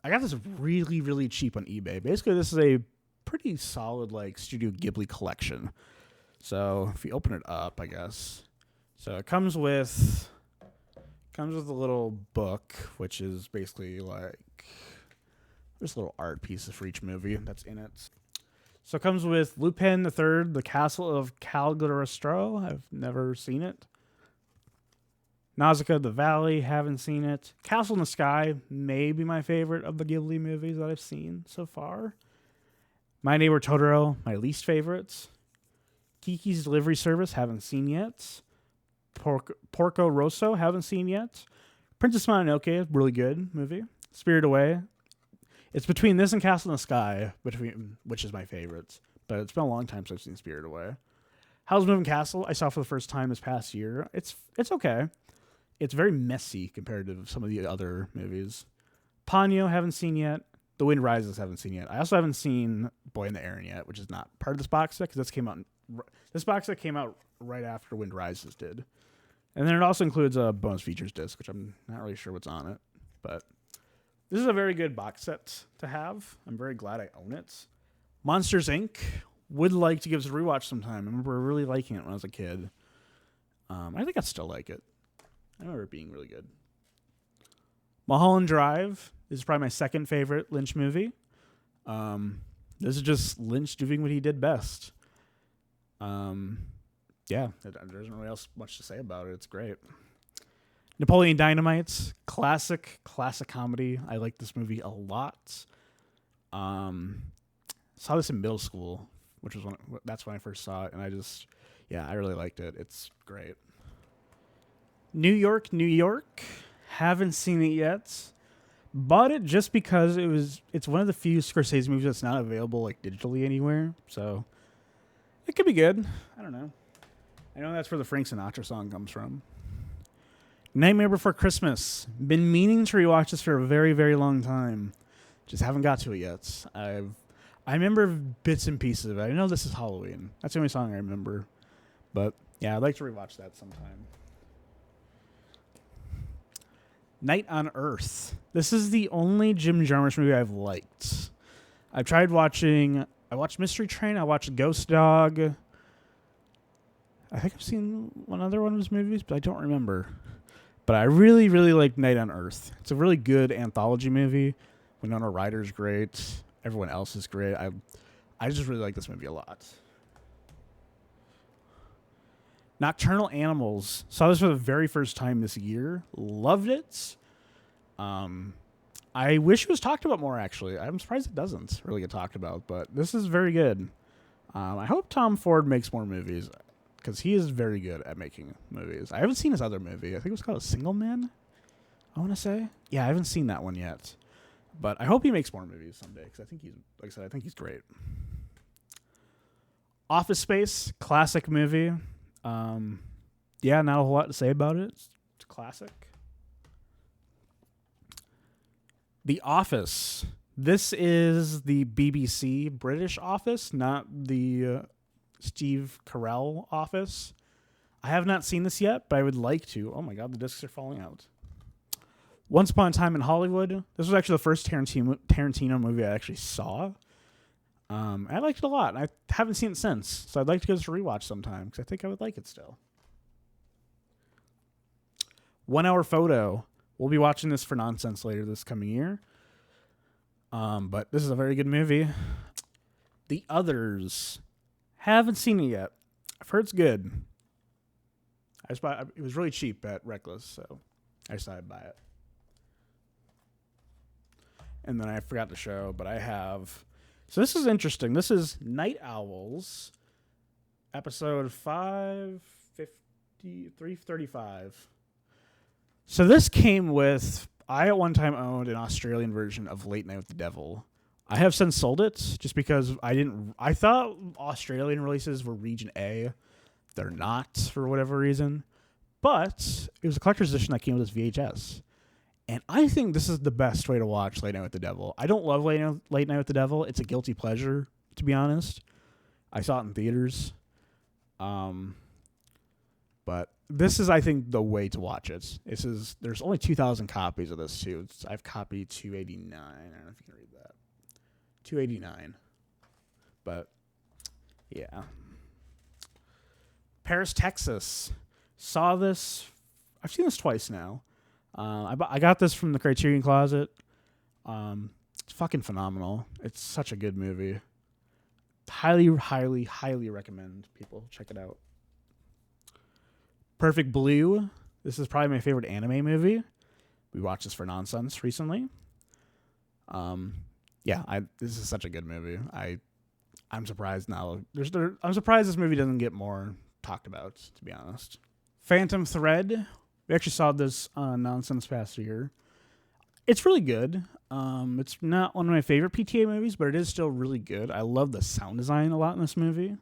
I got this really, really cheap on eBay. Basically, this is a pretty solid like Studio Ghibli collection. So if you open it up, I guess. So it comes with a little book, which is basically like there's little art pieces for each movie that's in it. So it comes with Lupin III, The Castle of Cagliostro. I've never seen it. Nausicaa, The Valley, haven't seen it. Castle in the Sky, may be my favorite of the Ghibli movies that I've seen so far. My Neighbor Totoro, my least favorites. Kiki's Delivery Service, haven't seen yet. Porco Rosso, haven't seen yet. Princess Mononoke, really good movie. Spirited Away. It's between this and Castle in the Sky, which is my favorites. But it's been a long time since I've seen Spirited Away. Howl's Moving Castle, I saw for the first time this past year. It's okay. It's very messy compared to some of the other movies. Ponyo, haven't seen yet. The Wind Rises, haven't seen yet. I also haven't seen Boy in the Heron yet, which is not part of this box set because this box set came out right after Wind Rises did. And then it also includes a bonus features disc, which I'm not really sure what's on it. But this is a very good box set to have. I'm very glad I own it. Monsters, Inc. Would like to give this a rewatch sometime. I remember really liking it when I was a kid. I think I still like it. I remember it being really good. Mulholland Drive is probably my second favorite Lynch movie. This is just Lynch doing what he did best. Yeah, there isn't really else much to say about it. It's great. Napoleon Dynamite, classic comedy. I like this movie a lot. Saw this in middle school, which was that's when I first saw it, and I really liked it. It's great. New York, New York. Haven't seen it yet. Bought it just because it's one of the few Scorsese movies that's not available like digitally anywhere. So it could be good. I don't know. I know that's where the Frank Sinatra song comes from. Nightmare Before Christmas. Been meaning to rewatch this for a very, very long time. Just haven't got to it yet. I remember bits and pieces of it. I know this is Halloween. That's the only song I remember. But yeah, I'd like to rewatch that sometime. Night on Earth. This is the only Jim Jarmusch movie I've liked. I've tried watching. I watched Mystery Train. I watched Ghost Dog. I think I've seen one other one of his movies, but I don't remember. But I really, really like Night on Earth. It's a really good anthology movie. Winona Ryder's great. Everyone else is great. I just really like this movie a lot. Nocturnal Animals. Saw this for the very first time this year. Loved it. I wish it was talked about more, actually. I'm surprised it doesn't really get talked about, but this is very good. I hope Tom Ford makes more movies, because he is very good at making movies. I haven't seen his other movie. I think it was called A Single Man, I want to say. Yeah, I haven't seen that one yet. But I hope he makes more movies someday, because I think he's, like I said, I think he's great. Office Space, classic movie. Yeah, not a whole lot to say about it. It's a classic. The Office. This is the BBC British Office, not the Steve Carell Office. I have not seen this yet, but I would like to. Oh my god, the discs are falling out. Once Upon a Time in Hollywood. This was actually the first Tarantino movie I actually saw. I liked it a lot, and I haven't seen it since, so I'd like to go to rewatch sometime, because I think I would like it still. 1 Hour Photo. We'll be watching this for Nonsense later this coming year. But this is a very good movie. The Others. Haven't seen it yet. I've heard it's good. It was really cheap at Reckless, so I decided to buy it. And then I forgot to show, but I have... So this is interesting. This is Night Owls, episode 335. So this came with... I at one time owned an Australian version of Late Night with the Devil. I have since sold it just because I thought Australian releases were region A. They're not for whatever reason. But it was a collector's edition that came with this VHS. And I think this is the best way to watch Late Night with the Devil. I don't love Late Night with the Devil. It's a guilty pleasure, to be honest. I saw it in theaters. But this is, I think, the way to watch it. There's only 2,000 copies of this, too. I've copied 289. I don't know if you can read that. 289. But, yeah. Paris, Texas. Saw this. I've seen this twice now. I got this from the Criterion Closet. It's fucking phenomenal. It's such a good movie. Highly, highly, highly recommend people check it out. Perfect Blue. This is probably my favorite anime movie. We watched this for Nonsense recently. This is such a good movie. I'm surprised now. I'm surprised this movie doesn't get more talked about, to be honest. Phantom Thread. We actually saw this on Nonsense past year. It's really good. It's not one of my favorite PTA movies, but it is still really good. I love the sound design a lot in this movie.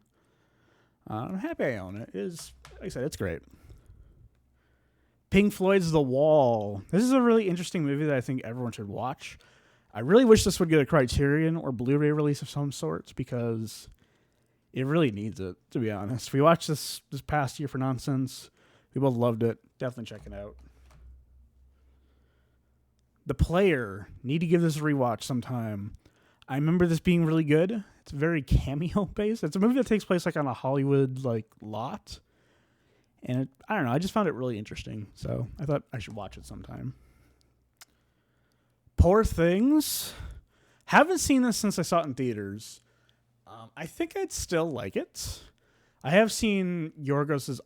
I'm happy I own it. It is, like I said, it's great. Pink Floyd's The Wall. This is a really interesting movie that I think everyone should watch. I really wish this would get a Criterion or Blu-ray release of some sorts, because it really needs it, to be honest. We watched this past year for Nonsense. We both loved it. Definitely check it out. The Player. Need to give this a rewatch sometime. I remember this being really good. It's very cameo-based. It's a movie that takes place like on a Hollywood lot. And I don't know. I just found it really interesting. So I thought I should watch it sometime. Poor Things. Haven't seen this since I saw it in theaters. I think I'd still like it. I have seen Yorgos's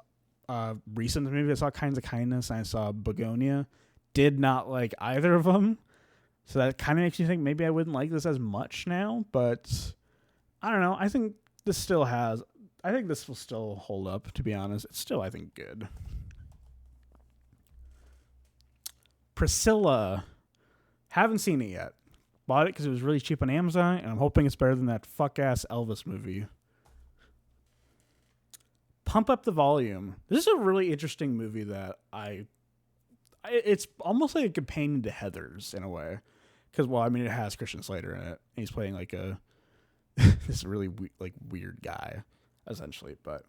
recent movie. I saw Kinds of Kindness and I saw Begonia. Did not like either of them. So that kind of makes me think maybe I wouldn't like this as much now. But I don't know. I think this will still hold up, to be honest. It's still, I think, good. Priscilla. Haven't seen it yet. Bought it because it was really cheap on Amazon, and I'm hoping it's better than that fuck-ass Elvis movie. Pump Up the Volume. This is a really interesting movie that it's almost like a companion to Heathers in a way, because it has Christian Slater in it, and he's playing like a this really weird guy, essentially. But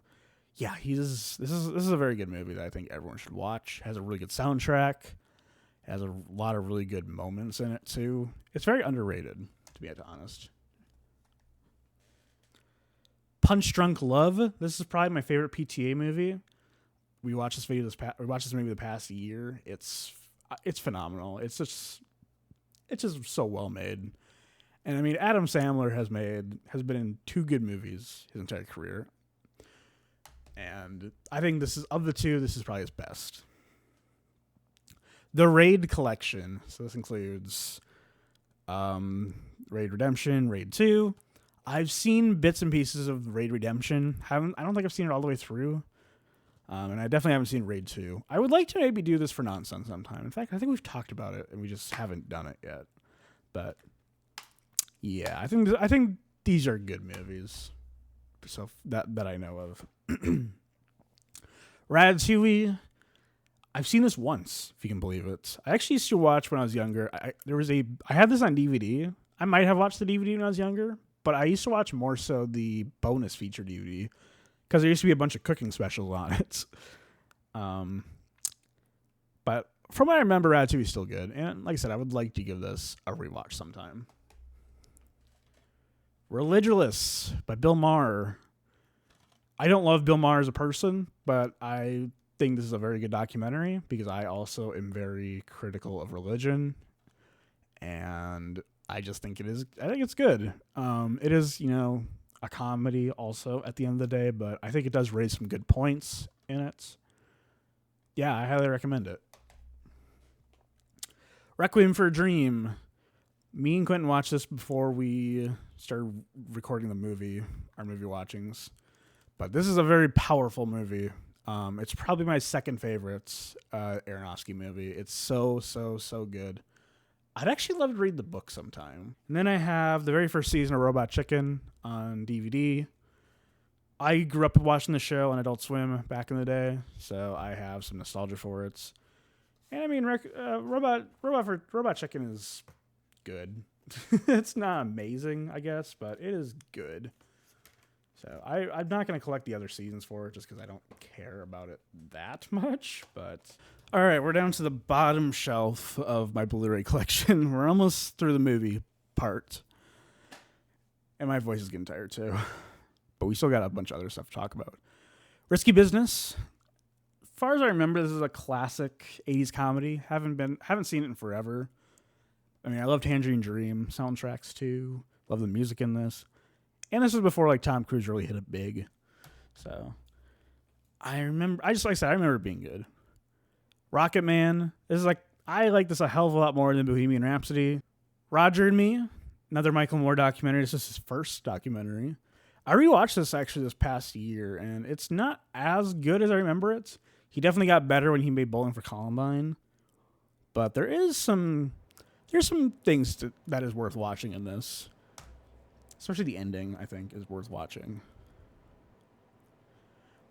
yeah, this is a very good movie that I think everyone should watch. It has a really good soundtrack. It has a lot of really good moments in it too. It's very underrated, to be honest. Punch Drunk Love. This is probably my favorite PTA movie. We watched this movie the past year. It's phenomenal. It's just so well made. And I mean, Adam Sandler has been in 2 good movies his entire career. And I think this is, of the 2, this is probably his best. The Raid Collection. So this includes Raid Redemption, Raid 2. I've seen bits and pieces of Raid Redemption. I don't think I've seen it all the way through. And I definitely haven't seen Raid 2. I would like to maybe do this for Nonsense sometime. In fact, I think we've talked about it and we just haven't done it yet. But yeah, I think these are good movies. So that I know of. Ratatouille. I've seen this once, if you can believe it. I actually used to watch when I was younger. I had this on DVD. I might have watched the DVD when I was younger, but I used to watch more so the bonus feature DVD because there used to be a bunch of cooking specials on it. But from what I remember, Ratatouille is still good. And like I said, I would like to give this a rewatch sometime. Religulous by Bill Maher. I don't love Bill Maher as a person, but I think this is a very good documentary because I also am very critical of religion, and I just think it is. I think it's good. It is, a comedy also at the end of the day, but I think it does raise some good points in it. Yeah, I highly recommend it. Requiem for a Dream. Me and Quentin watched this before we started recording our movie watchings. But this is a very powerful movie. It's probably my second favorite Aronofsky movie. It's so good. I'd actually love to read the book sometime. And then I have the very first season of Robot Chicken on DVD. I grew up watching the show on Adult Swim back in the day, so I have some nostalgia for it. And I mean, Robot Chicken is good. It's not amazing, I guess, but it is good. So I'm not going to collect the other seasons for it just because I don't care about it that much. But all right, we're down to the bottom shelf of my Blu-ray collection. We're almost through the movie part. And my voice is getting tired too. But we still got a bunch of other stuff to talk about. Risky Business. As far as I remember, this is a classic 80s comedy. Haven't seen it in forever. I mean, I love Tangerine Dream soundtracks too. Love the music in this. And this was before Tom Cruise really hit it big. So I remember it being good. Rocket Man. I like this a hell of a lot more than Bohemian Rhapsody. Roger and Me, another Michael Moore documentary. This is his first documentary. I rewatched this actually this past year, and it's not as good as I remember it. He definitely got better when he made Bowling for Columbine. But there's some things that is worth watching in this. Especially the ending, I think, is worth watching.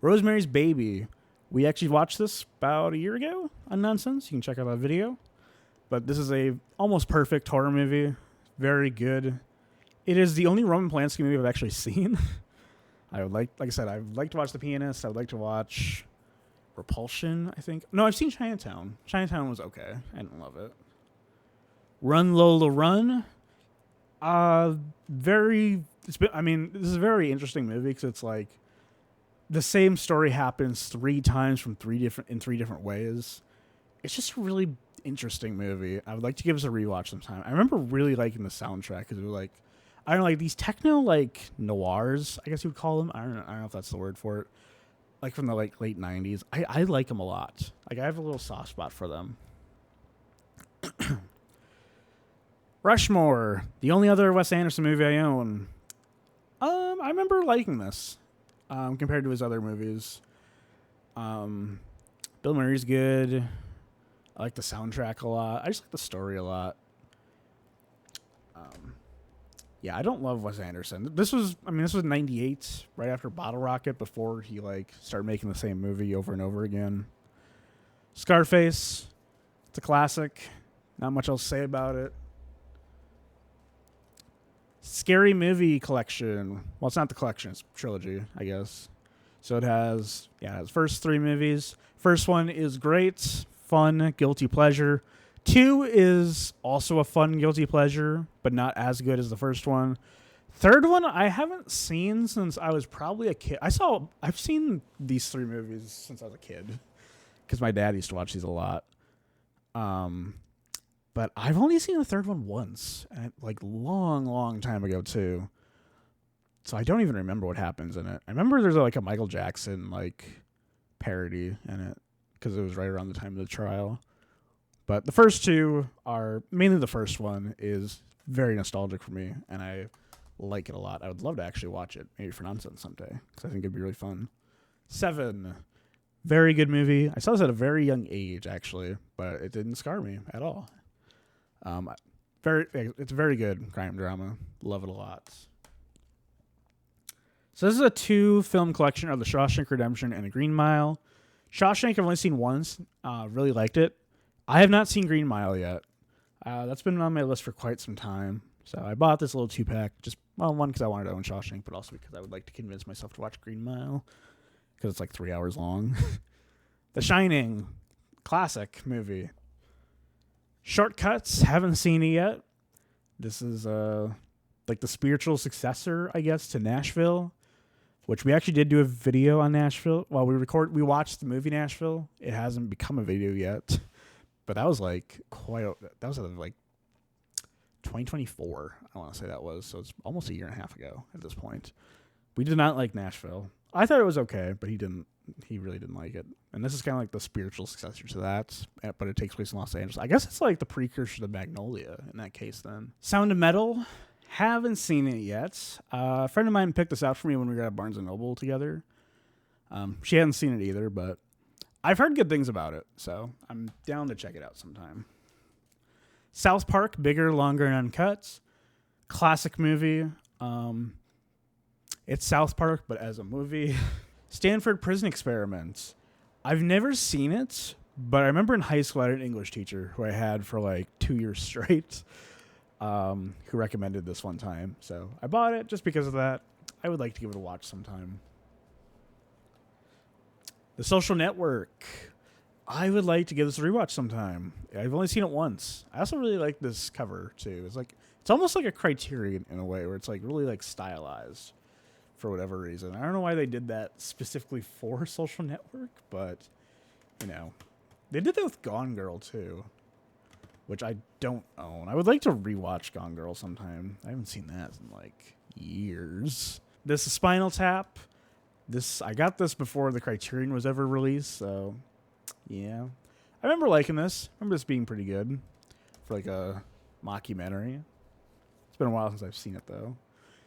Rosemary's Baby. We actually watched this about a year ago on Nonsense. You can check out that video. But this is a almost perfect horror movie. Very good. It is the only Roman Polanski movie I've actually seen. Like I said, I'd like to watch The Pianist. I would like to watch Repulsion, I think. No, I've seen Chinatown. Chinatown was okay. I didn't love it. Run, Lola, Run. This is a very interesting movie because it's like the same story happens 3 times in 3 different ways. It's just a really interesting movie. I would like to give us a rewatch sometime. I remember really liking the soundtrack because it was I don't know, these techno noirs, I guess you would call them. I don't know if that's the word for it. From the late 90s. I like them a lot. I have a little soft spot for them. Rushmore, the only other Wes Anderson movie I own. I remember liking this compared to his other movies. Bill Murray's good. I like the soundtrack a lot. I just like the story a lot. Yeah, I don't love Wes Anderson. This was 98, right after Bottle Rocket, before he started making the same movie over and over again. Scarface, it's a classic. Not much else to say about it. Scary movie collection. Well, it's not the collection, it's trilogy, I guess. So it has first 3 movies. First one is great, fun, guilty pleasure. 2 is also a fun, guilty pleasure, but not as good as the first one. Third one I haven't seen since I was probably a kid. I've seen these 3 movies since I was a kid because my dad used to watch these a lot. But I've only seen the third one once, and like long time ago too. So I don't even remember what happens in it. I remember there's like a Michael Jackson like parody in it because it was right around the time of the trial. But the first 2 are mainly the first one is very nostalgic for me, and I like it a lot. I would love to actually watch it, maybe for nonsense someday, because I think it'd be really fun. 7, very good movie. I saw this at a very young age, actually, but it didn't scar me at all. It's a very good crime drama. Love it a lot. So this is a 2 film collection of The Shawshank Redemption and A Green Mile. Shawshank I've only seen once. Really liked it. I have not seen Green Mile yet. That's been on my list for quite some time. So I bought this little 2-pack. One, because I wanted to own Shawshank, but also because I would like to convince myself to watch Green Mile, because it's like 3 hours long. The Shining, classic movie. Shortcuts, haven't seen it yet. This is like the spiritual successor, I guess, to Nashville, which we actually did do a video on Nashville. While we watched the movie Nashville. It hasn't become a video yet, but that was like that was like 2024. I want to say that was, so it's almost a year and a half ago at this point. We did not like Nashville. I thought it was okay, but he didn't. He really didn't like it. And this is kind of like the spiritual successor to that, but it takes place in Los Angeles. I guess it's like the precursor to Magnolia in that case then. Sound of Metal, haven't seen it yet. A friend of mine picked this out for me when we were at Barnes & Noble together. She hadn't seen it either, but I've heard good things about it, so I'm down to check it out sometime. South Park, bigger, longer, and uncut. Classic movie. It's South Park, but as a movie. Stanford Prison Experiment. I've never seen it, but I remember in high school I had an English teacher who I had for like 2 years straight, who recommended this one time. So I bought it just because of that. I would like to give it a watch sometime. The Social Network. I would like to give this a rewatch sometime. I've only seen it once. I also really like this cover too. It's almost like a Criterion in a way, where it's like really like stylized for whatever reason. I don't know why they did that specifically for Social Network, but they did that with Gone Girl too, which I don't own. I would like to rewatch Gone Girl sometime. I haven't seen that in like years. This is Spinal Tap. I got this before the Criterion was ever released, so yeah. I remember liking this. I remember this being pretty good for like a mockumentary. It's been a while since I've seen it though.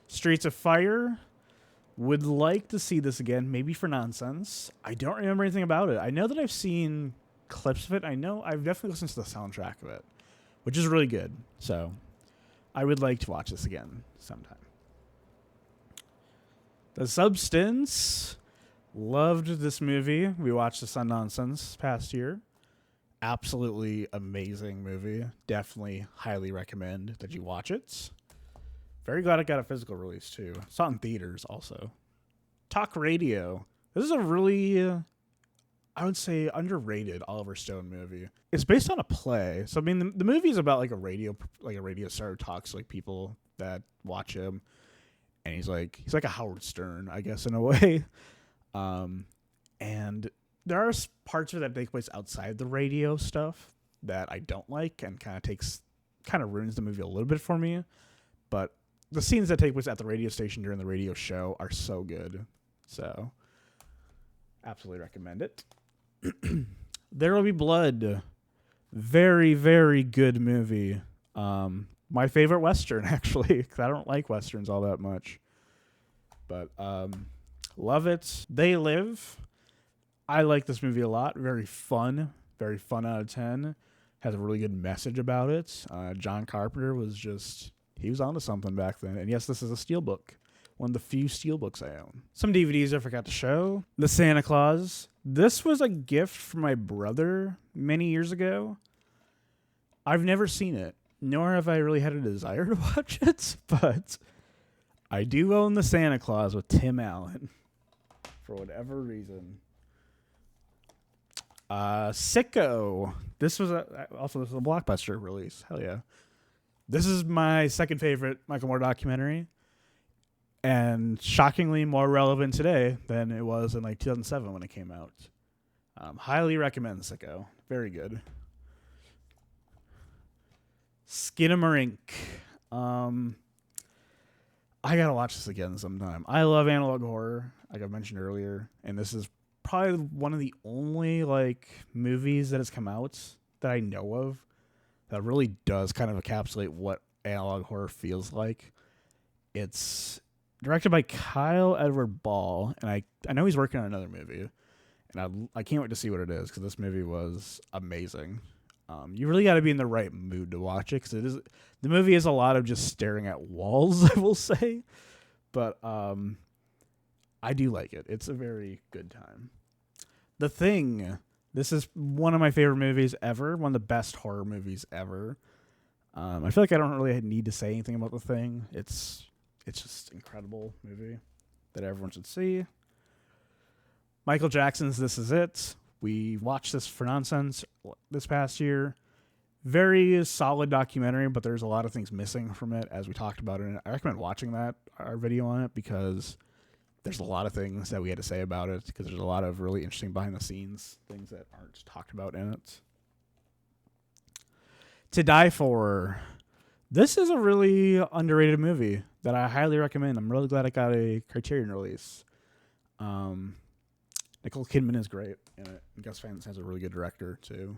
Streets of Fire. Would like to see this again, maybe for nonsense. I don't remember anything about it. I know that I've seen clips of it. I know I've definitely listened to the soundtrack of it, which is really good. So I would like to watch this again sometime. The Substance. Loved this movie. We watched this on Nonsense past year. Absolutely amazing movie. Definitely highly recommend that you watch it. Very glad it got a physical release, too. Saw it in theaters, also. Talk Radio. This is a really, I would say, underrated Oliver Stone movie. It's based on a play. So, I mean, the movie is about, like a radio star who talks to, like, people that watch him. And he's like a Howard Stern, I guess, in a way. And there are parts of it that take place outside the radio stuff that I don't like and kind of ruins the movie a little bit for me. But the scenes that take place at the radio station during the radio show are so good. So, absolutely recommend it. There Will Be Blood. Very, very good movie. My favorite Western, actually, because I don't like Westerns all that much. But love it. They Live. I like this movie a lot. Very fun out of 10. Has a really good message about it. John Carpenter he was onto something back then. And yes, this is a steelbook. One of the few steelbooks I own. Some DVDs I forgot to show. The Santa Claus. This was a gift from my brother many years ago. I've never seen it. nor have I really had a desire to watch it, but I do own the Santa Claus with Tim Allen for whatever reason. Sicko. This was also a Blockbuster release. Hell yeah. This is my second favorite Michael Moore documentary, and shockingly more relevant today than it was in like 2007 when it came out. Highly recommend Sicko. Very good. Skinamarink. I gotta watch this again sometime. I love analog horror, like I mentioned earlier, and this is probably one of the only like movies that has come out that I know of that really does kind of encapsulate what analog horror feels like. It's directed by Kyle Edward Ball, and I know he's working on another movie, and I can't wait to see what it is because this movie was amazing. You really got to be in the right mood to watch it because the movie is a lot of just staring at walls, I will say, but I do like it. It's a very good time. The Thing. This is one of my favorite movies ever. One of the best horror movies ever. I feel like I don't really need to say anything about The Thing. It's just an incredible movie that everyone should see. Michael Jackson's This Is It. We watched this for nonsense this past year. Very solid documentary, but there's a lot of things missing from it, as we talked about it. I recommend watching our video on it, because there's a lot of things that we had to say about it, because there's a lot of really interesting behind-the-scenes things that aren't talked about in it. To Die For. This is a really underrated movie that I highly recommend. I'm really glad it got a Criterion release. Nicole Kidman is great in it. And Gus Van Sant's a really good director, too.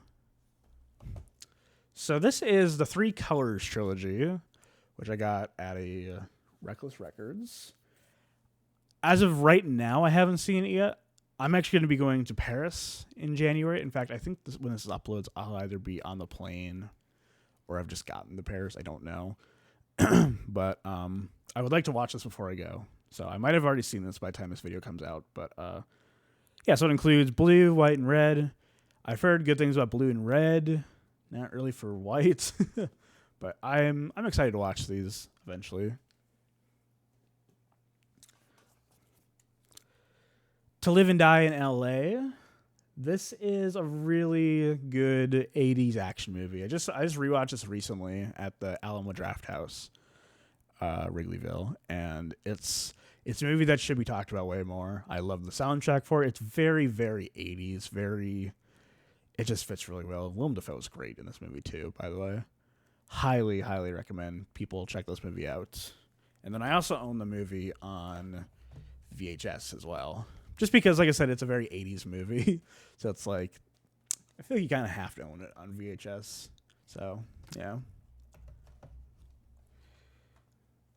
So this is the Three Colors trilogy, which I got at a Reckless Records. As of right now, I haven't seen it yet. I'm actually going to be going to Paris in January. In fact, I think when this uploads, I'll either be on the plane or I've just gotten to Paris. I don't know. But I would like to watch this before I go. So I might have already seen this by the time this video comes out. But yeah, so it includes blue, white, and red. I've heard good things about blue and red. Not really for white. But I'm excited to watch these eventually. To Live and Die in L.A. This is a really good 80s action movie. I just rewatched this recently at the Alamo Drafthouse, Wrigleyville, and it's a movie that should be talked about way more. I love the soundtrack for it. It's very, very 80s. It just fits really well. Willem Dafoe is great in this movie too, by the way. Highly, highly recommend people check this movie out. And then I also own the movie on VHS as well. Just because, like I said, it's a very 80s movie. So it's like, I feel like you kind of have to own it on VHS. So, yeah.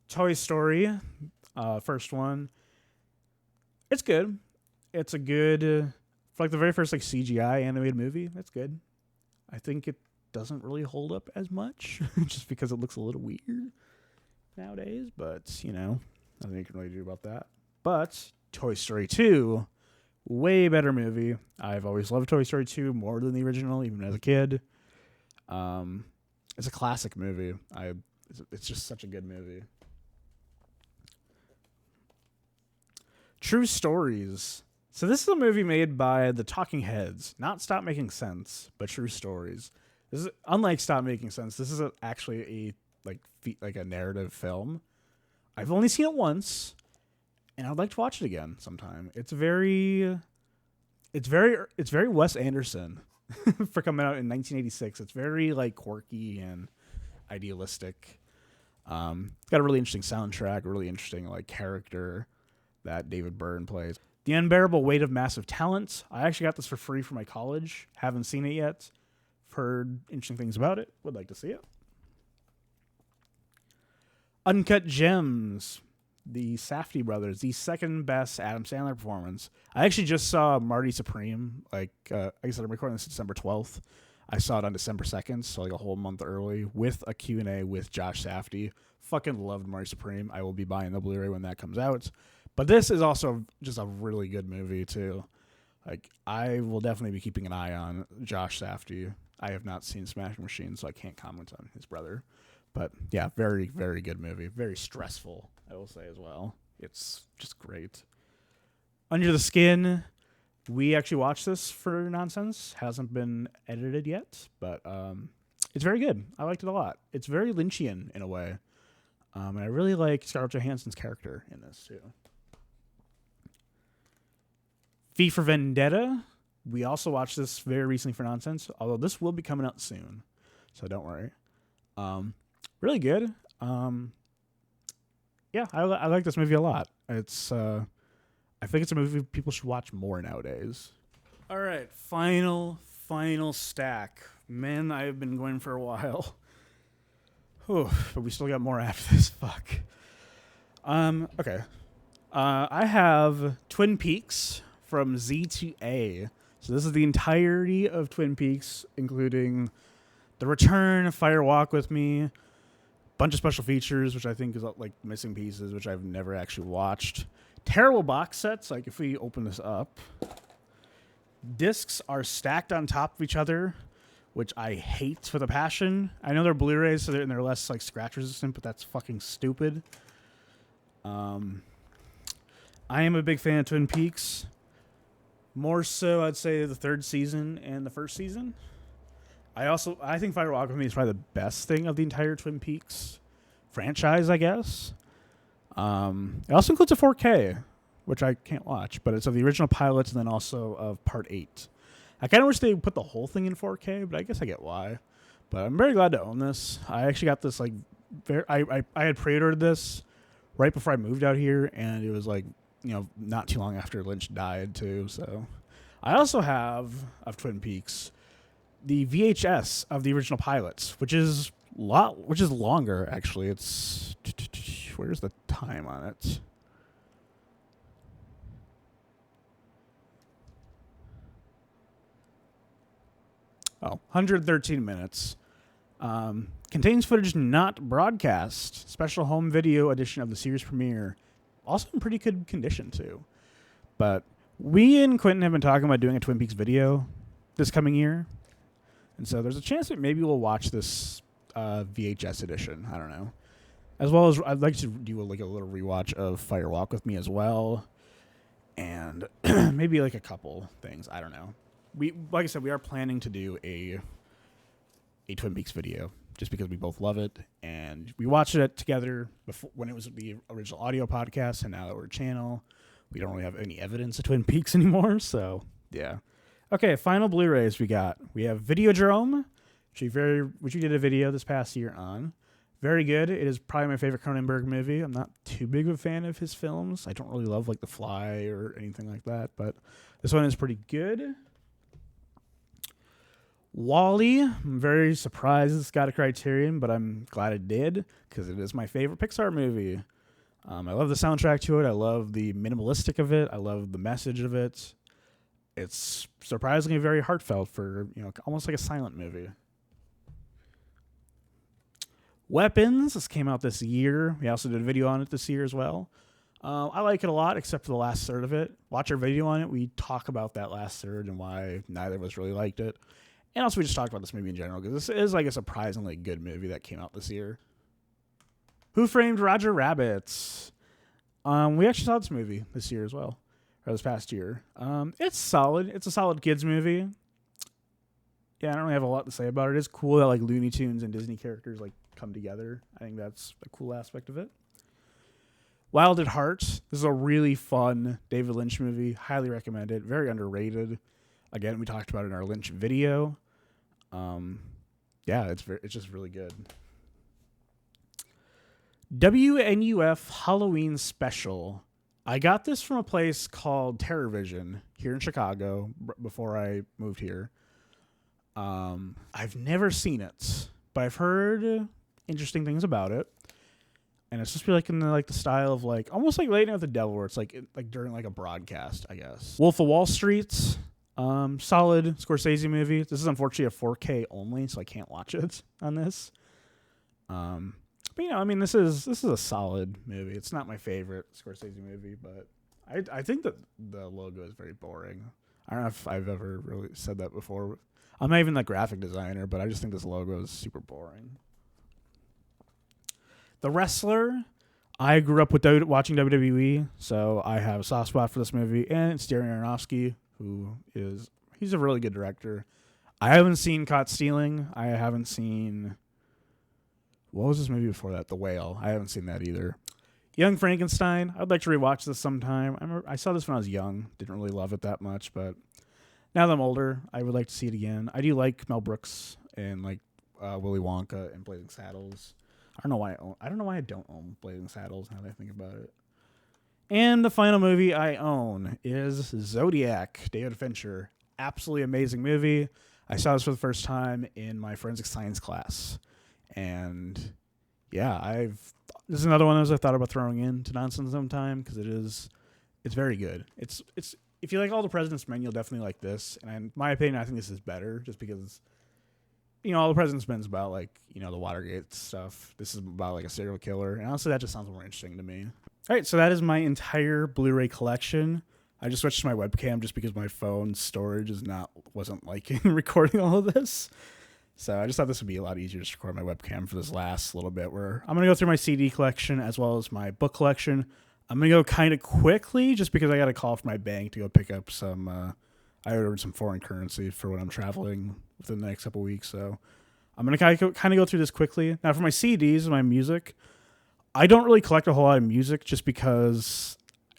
Toy Story, first one. It's good. It's a good, for like the very first like CGI animated movie, that's good. I think it doesn't really hold up as much, just because it looks a little weird nowadays. But, you know, nothing you can really do about that. But Toy Story 2, way better movie. I've always loved Toy Story 2 more than the original, even as a kid. It's a classic movie. It's just such a good movie. True Stories. So this is a movie made by the Talking Heads. Not Stop Making Sense, but True Stories. This is unlike Stop Making Sense. This is actually a narrative film. I've only seen it once, and I'd like to watch it again sometime. It's very Wes Anderson for coming out in 1986. It's very like quirky and idealistic. It's got a really interesting soundtrack, a really interesting like character that David Byrne plays. The Unbearable Weight of Massive Talent. I actually got this for free from my college. Haven't seen it yet. Heard interesting things about it. Would like to see it. Uncut Gems. The Safdie brothers, the second best Adam Sandler performance. I actually just saw Marty Supreme. Like I said, I'm recording this December 12th. I saw it on December 2nd, so like a whole month early, with a Q&A with Josh Safdie. Fucking loved Marty Supreme. I will be buying the Blu-ray when that comes out. But this is also just a really good movie too. Like I will definitely be keeping an eye on Josh Safdie. I have not seen Smashing Machines, so I can't comment on his brother. But yeah, very, very good movie. Very stressful, I will say as well. It's just great. Under the Skin, we actually watched this for nonsense. Hasn't been edited yet, but it's very good. I liked it a lot. It's very Lynchian in a way. And I really like Scarlett Johansson's character in this too. V for Vendetta. We also watched this very recently for nonsense, although this will be coming out soon, so don't worry. Really good. Yeah, I like this movie a lot. It's I think it's a movie people should watch more nowadays. All right, final stack. Man, I've been going for a while. Whew, but we still got more after this. Fuck. Okay. I have Twin Peaks from Z to A. So this is the entirety of Twin Peaks, including The Return, Fire Walk with Me, bunch of special features, which I think is like missing pieces, which I've never actually watched. Terrible box sets. Like if we open this up, discs are stacked on top of each other, which I hate with a passion. I know they're Blu-Rays, so they're less like scratch resistant, but that's fucking stupid. I am a big fan of Twin Peaks. More so, I'd say the third season and the first season. I think Fire Walk with Me is probably the best thing of the entire Twin Peaks franchise, I guess. It also includes a 4K, which I can't watch, but it's of the original pilots and then also of Part 8. I kind of wish they put the whole thing in 4K, but I guess I get why. But I'm very glad to own this. I actually got this like, I had pre-ordered this right before I moved out here, and it was like, not too long after Lynch died too. So I also have of Twin Peaks the VHS of the original pilots, which is longer actually. It's where's the time on it? Oh, 113 minutes. Contains footage not broadcast. Special home video edition of the series premiere. Also in pretty good condition, too. But we and Quentin have been talking about doing a Twin Peaks video this coming year. And so there's a chance that maybe we'll watch this VHS edition. I don't know. As well as I'd like to do a little rewatch of Fire Walk with Me as well. And maybe like a couple things. I don't know. Like I said, we are planning to do a Twin Peaks video just because we both love it, and we watched it together before when it was the original audio podcast, and now that we're a channel, we don't really have any evidence of Twin Peaks anymore. So yeah, okay. Final Blu-rays we got. We have Videodrome, which we did a video this past year on. Very good. It is probably my favorite Cronenberg movie. I'm not too big of a fan of his films. I don't really love like The Fly or anything like that, but this one is pretty good. WALL-E, I'm very surprised it's got a Criterion, but I'm glad it did because it is my favorite Pixar movie. I love the soundtrack to it. I love the minimalistic of it. I love the message of it. It's surprisingly very heartfelt for, almost like a silent movie. Weapons, this came out this year. We also did a video on it this year as well. I like it a lot, except for the last third of it. Watch our video on it. We talk about that last third and why neither of us really liked it. And also we just talked about this movie in general, because this is like a surprisingly good movie that came out this year. Who Framed Roger Rabbit? We actually saw this movie this year as well, or this past year. It's solid. It's a solid kids movie. Yeah, I don't really have a lot to say about it. It's cool that like Looney Tunes and Disney characters like come together. I think that's a cool aspect of it. Wild at Heart. This is a really fun David Lynch movie. Highly recommend it. Very underrated. Again, we talked about it in our Lynch video. Yeah, it's just really good. WNUF Halloween Special. I got this from a place called TerrorVision here in Chicago before I moved here. I've never seen it, but I've heard interesting things about it. And it's just like in the style of like almost like Late Night with the Devil, where it's like during like a broadcast, I guess. Wolf of Wall Street, solid Scorsese movie. This is unfortunately a 4K only, so I can't watch it on this. But this is a solid movie. It's not my favorite Scorsese movie, but I think that the logo is very boring. I don't know if I've ever really said that before. I'm not even the graphic designer, but I just think this logo is super boring. The Wrestler. I grew up with watching WWE, so I have a soft spot for this movie. And it's Darren Aronofsky, he's a really good director. I haven't seen Caught Stealing. I haven't seen... What was this movie before that? The Whale. I haven't seen that either. Young Frankenstein. I'd like to rewatch this sometime. I saw this when I was young. Didn't really love it that much, but now that I'm older, I would like to see it again. I do like Mel Brooks and like Willy Wonka and Blazing Saddles. I don't know why I don't own Blazing Saddles now that I think about it. And the final movie I own is Zodiac, David Fincher. Absolutely amazing movie. I saw this for the first time in my forensic science class. And yeah, this is another one of those I thought about throwing into nonsense sometime because it's very good. It's if you like All the President's Men, you'll definitely like this. And in my opinion, I think this is better just because, All the President's Men's about like, the Watergate stuff. This is about like a serial killer. And honestly, that just sounds more interesting to me. All right, so that is my entire Blu-ray collection. I just switched to my webcam just because my phone storage wasn't liking recording all of this. So I just thought this would be a lot easier to record my webcam for this last little bit where I'm going to go through my CD collection as well as my book collection. I'm going to go kind of quickly just because I got a call from my bank to go pick up some, I ordered some foreign currency for when I'm traveling within the next couple weeks. So I'm going to kind of go through this quickly. Now for my CDs and my music, I don't really collect a whole lot of music just because,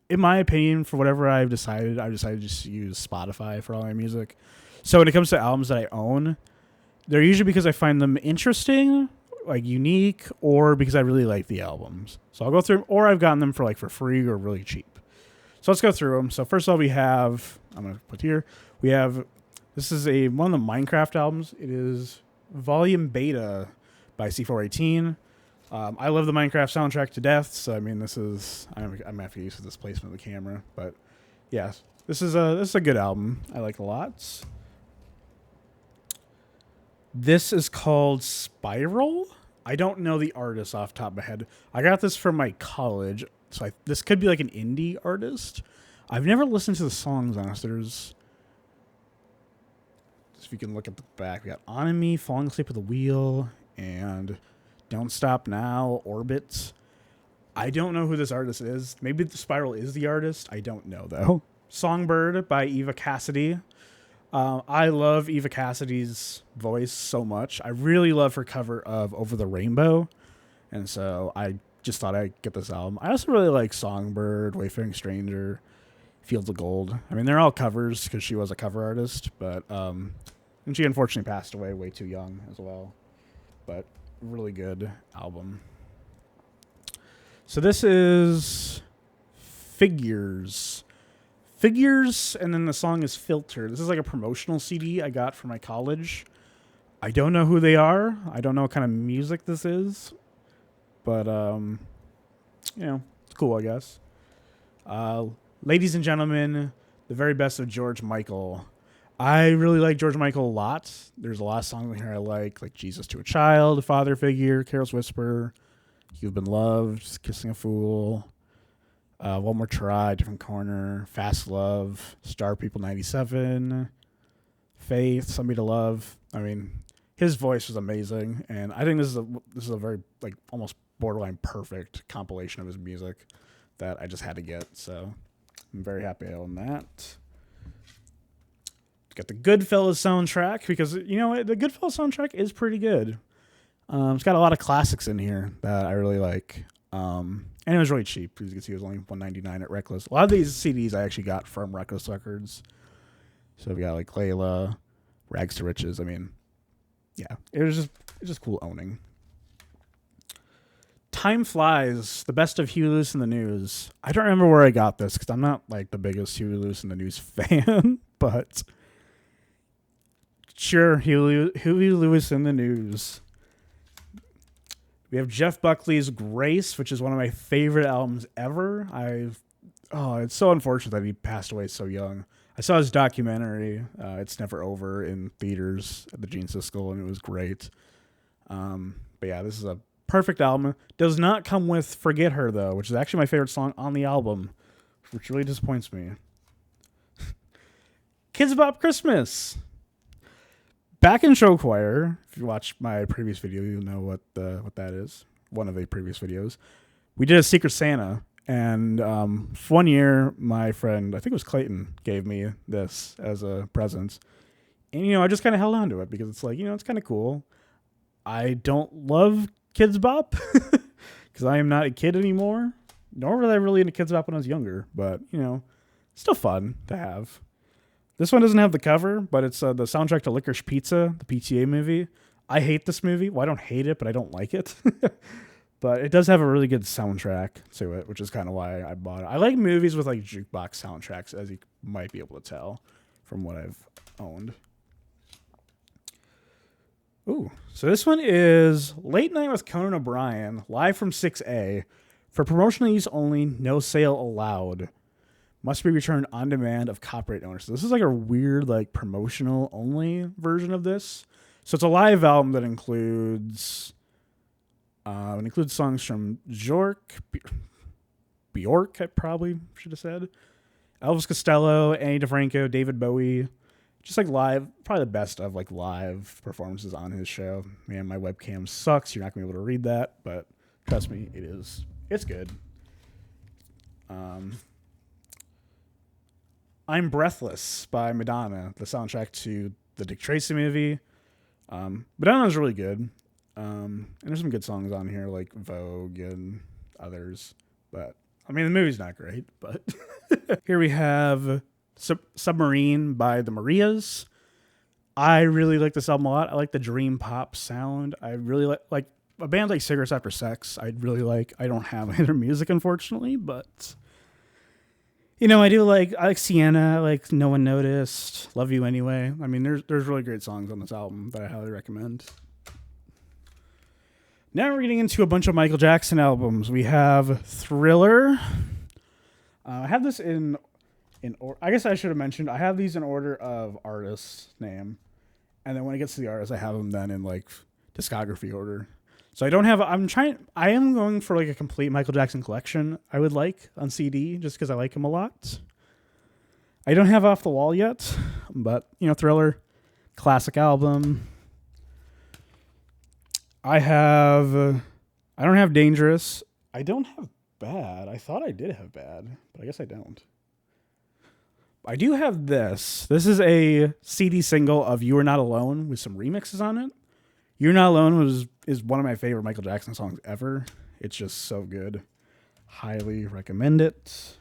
in my opinion, for whatever I've decided to just use Spotify for all my music. So when it comes to albums that I own, they're usually because I find them interesting, like unique, or because I really like the albums. So I'll go through them, or I've gotten them for free or really cheap. So let's go through them. So first of all, this is one of the Minecraft albums. It is Volume Beta by C418. I love the Minecraft soundtrack to death. So I mean, I'm gonna have to use this placement of the camera, but yeah, this is a good album. I like a lot. This is called Spiral. I don't know the artist off the top of my head. I got this from my college, so this could be like an indie artist. I've never listened to the songs on this. If you can look at the back, we got On Me, Falling Asleep at the Wheel, and Don't Stop Now, Orbit. I don't know who this artist is. Maybe the Spiral is the artist. I don't know, though. Songbird by Eva Cassidy. I love Eva Cassidy's voice so much. I really love her cover of Over the Rainbow. And so I just thought I'd get this album. I also really like Songbird, Wayfaring Stranger, Fields of Gold. I mean, they're all covers because she was a cover artist. But and she unfortunately passed away way too young as well. But really good album. So this is Figures, and then the song is Filter. This is like a promotional CD I got from my college. I don't know who they are. I don't know what kind of music this is, but it's cool, I guess. Ladies and gentlemen, the very best of George Michael. I really like George Michael a lot. There's a lot of songs in here I like Jesus to a Child, Father Figure, Carol's Whisper, You've Been Loved, Kissing a Fool, One More Try, Different Corner, Fast Love, Star People 97, Faith, Somebody to Love. I mean, his voice was amazing, and I think this is a very almost borderline perfect compilation of his music that I just had to get. So I'm very happy I own that. Got the Goodfellas soundtrack because the Goodfellas soundtrack is pretty good. It's got a lot of classics in here that I really like. And it was really cheap. As you can see, it was only $1.99 at Reckless. A lot of these CDs I actually got from Reckless Records. So we got Layla, Rags to Riches. I mean, yeah, it's just cool owning. Time Flies, the best of Huey Lewis in the News. I don't remember where I got this because I'm not the biggest Huey Lewis in the News fan, but sure, Huey Lewis in the News. We have Jeff Buckley's Grace, which is one of my favorite albums ever. It's so unfortunate that he passed away so young. I saw his documentary, It's Never Over, in theaters at the Gene Siskel, and it was great. But yeah, this is a perfect album. Does not come with Forget Her, though, which is actually my favorite song on the album, which really disappoints me. Kids Bop Christmas. Back in Show Choir, if you watch my previous video, you'll know what that is. One of the previous videos. We did a Secret Santa, and one year, my friend, I think it was Clayton, gave me this as a present. And, I just kind of held on to it because it's like, it's kind of cool. I don't love Kids Bop because I am not a kid anymore. Nor was I really into Kids Bop when I was younger, but, still fun to have. This one doesn't have the cover, but it's the soundtrack to Licorice Pizza, the PTA movie. I hate this movie. Well, I don't hate it, but I don't like it. But it does have a really good soundtrack to it, which is kind of why I bought it. I like movies with like jukebox soundtracks, as you might be able to tell from what I've owned. Ooh, so this one is Late Night with Conan O'Brien, live from 6A. For promotional use only, no sale allowed. Must be returned on demand of copyright owners. So this is like a weird, like promotional only version of this. So it's a live album that includes songs from Bjork, I probably should have said, Elvis Costello, Annie DeFranco, David Bowie. Just like live, probably the best of like live performances on his show. Man, my webcam sucks. You're not gonna be able to read that, but trust me, it is. It's good. I'm Breathless by Madonna, the soundtrack to the Dick Tracy movie. Madonna's really good. And there's some good songs on here like Vogue and others. But, I mean, the movie's not great, but here we have Submarine by the Marias. I really like this album a lot. I like the dream pop sound. I really like a band like Cigarettes After Sex. I really like. I don't have any of their music, unfortunately, but I like Sienna. I like No One Noticed. Love You Anyway. I mean, there's really great songs on this album that I highly recommend. Now we're getting into a bunch of Michael Jackson albums. We have Thriller. I have this in I guess I should have mentioned, I have these in order of artist's name. And then when it gets to the artist, I have them then in like discography order. So I am going for like a complete Michael Jackson collection I would like on CD just because I like him a lot. I don't have Off the Wall yet, but Thriller, classic album. I don't have Dangerous. I don't have Bad. I thought I did have Bad, but I guess I don't. I do have this. This is a CD single of You Are Not Alone with some remixes on it. You're Not Alone is one of my favorite Michael Jackson songs ever. It's just so good. Highly recommend it.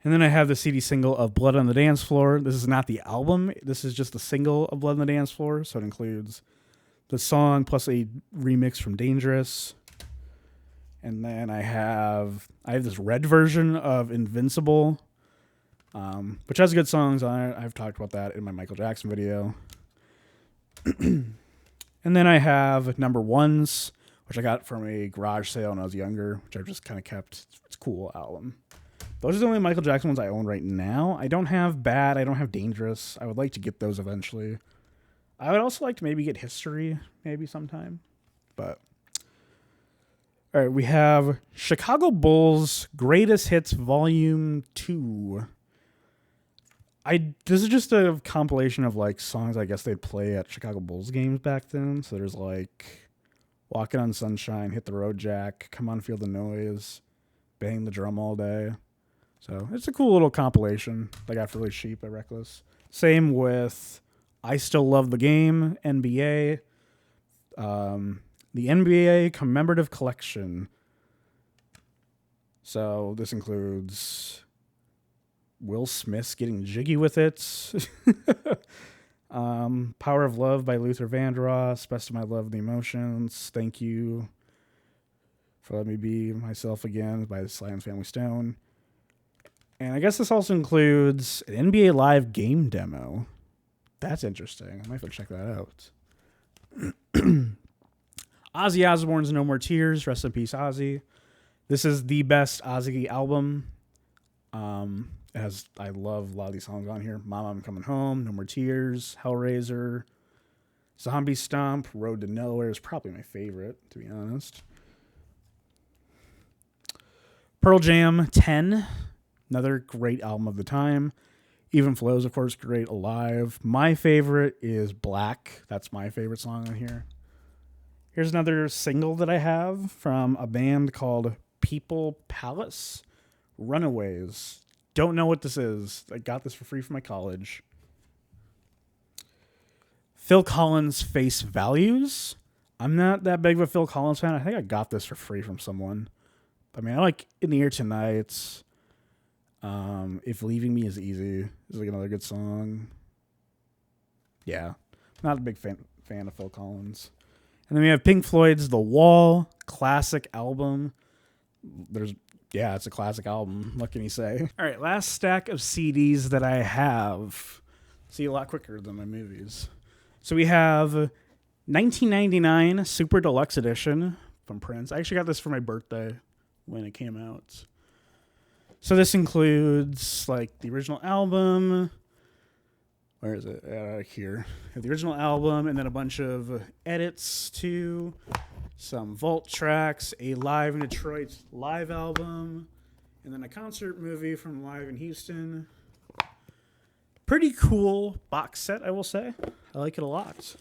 And then I have the CD single of Blood on the Dance Floor. This is not the album. This is just the single of Blood on the Dance Floor. So it includes the song plus a remix from Dangerous. And then I have this red version of Invincible, which has good songs on it. I've talked about that in my Michael Jackson video. And then I have Number Ones, which I got from a garage sale when I was younger, which I've just kind of kept. It's a cool album. Those are the only Michael Jackson ones I own right now. I don't have Bad. I don't have Dangerous. I would like to get those eventually. I would also like to maybe get History maybe sometime. But all right, we have Chicago Bulls Greatest Hits Volume 2. This is just a compilation of like songs I guess they'd play at Chicago Bulls games back then. So there's like Walking on Sunshine, Hit the Road Jack, Come On Feel the Noise, Bang the Drum All Day. So it's a cool little compilation. They got for really cheap at Reckless. Same with I Still Love the Game, NBA, the NBA Commemorative Collection. So this includes Will Smith's Getting Jiggy with It, Power of Love by Luther Vandross, Best of My Love and the Emotions, Thank You for Let Me Be Myself Again by the Sly and Family Stone. And I guess this also includes an NBA Live game demo. That's interesting. I might have to check that out. Ozzy Osbourne's No More Tears. Rest in peace, Ozzy. This is the best Ozzy album. I love a lot of these songs on here. Mama, I'm Coming Home, No More Tears, Hellraiser, Zombie Stomp, Road to Nowhere is probably my favorite, to be honest. Pearl Jam 10, another great album of the time. Even Flows, of course, great. Alive. My favorite is Black. That's my favorite song on here. Here's another single that I have from a band called People Palace. Runaways. Don't know what this is. I got this for free from my college. Phil Collins, Face Values. I'm not that big of a Phil Collins fan. I think I got this for free from someone. I mean, I like In the Air Tonight. If Leaving Me Is Easy is like another good song. Yeah. Not a big fan of Phil Collins. And then we have Pink Floyd's The Wall, classic album. It's a classic album. What can you say? All right, last stack of CDs that I have. See, a lot quicker than my movies. So we have 1999 Super Deluxe Edition from Prince. I actually got this for my birthday when it came out. So this includes like the original album. Where is it? Here. The original album, and then a bunch of edits too. Some vault tracks, a Live in Detroit live album, and then a concert movie from Live in Houston. Pretty cool box set, I will say. I like it a lot.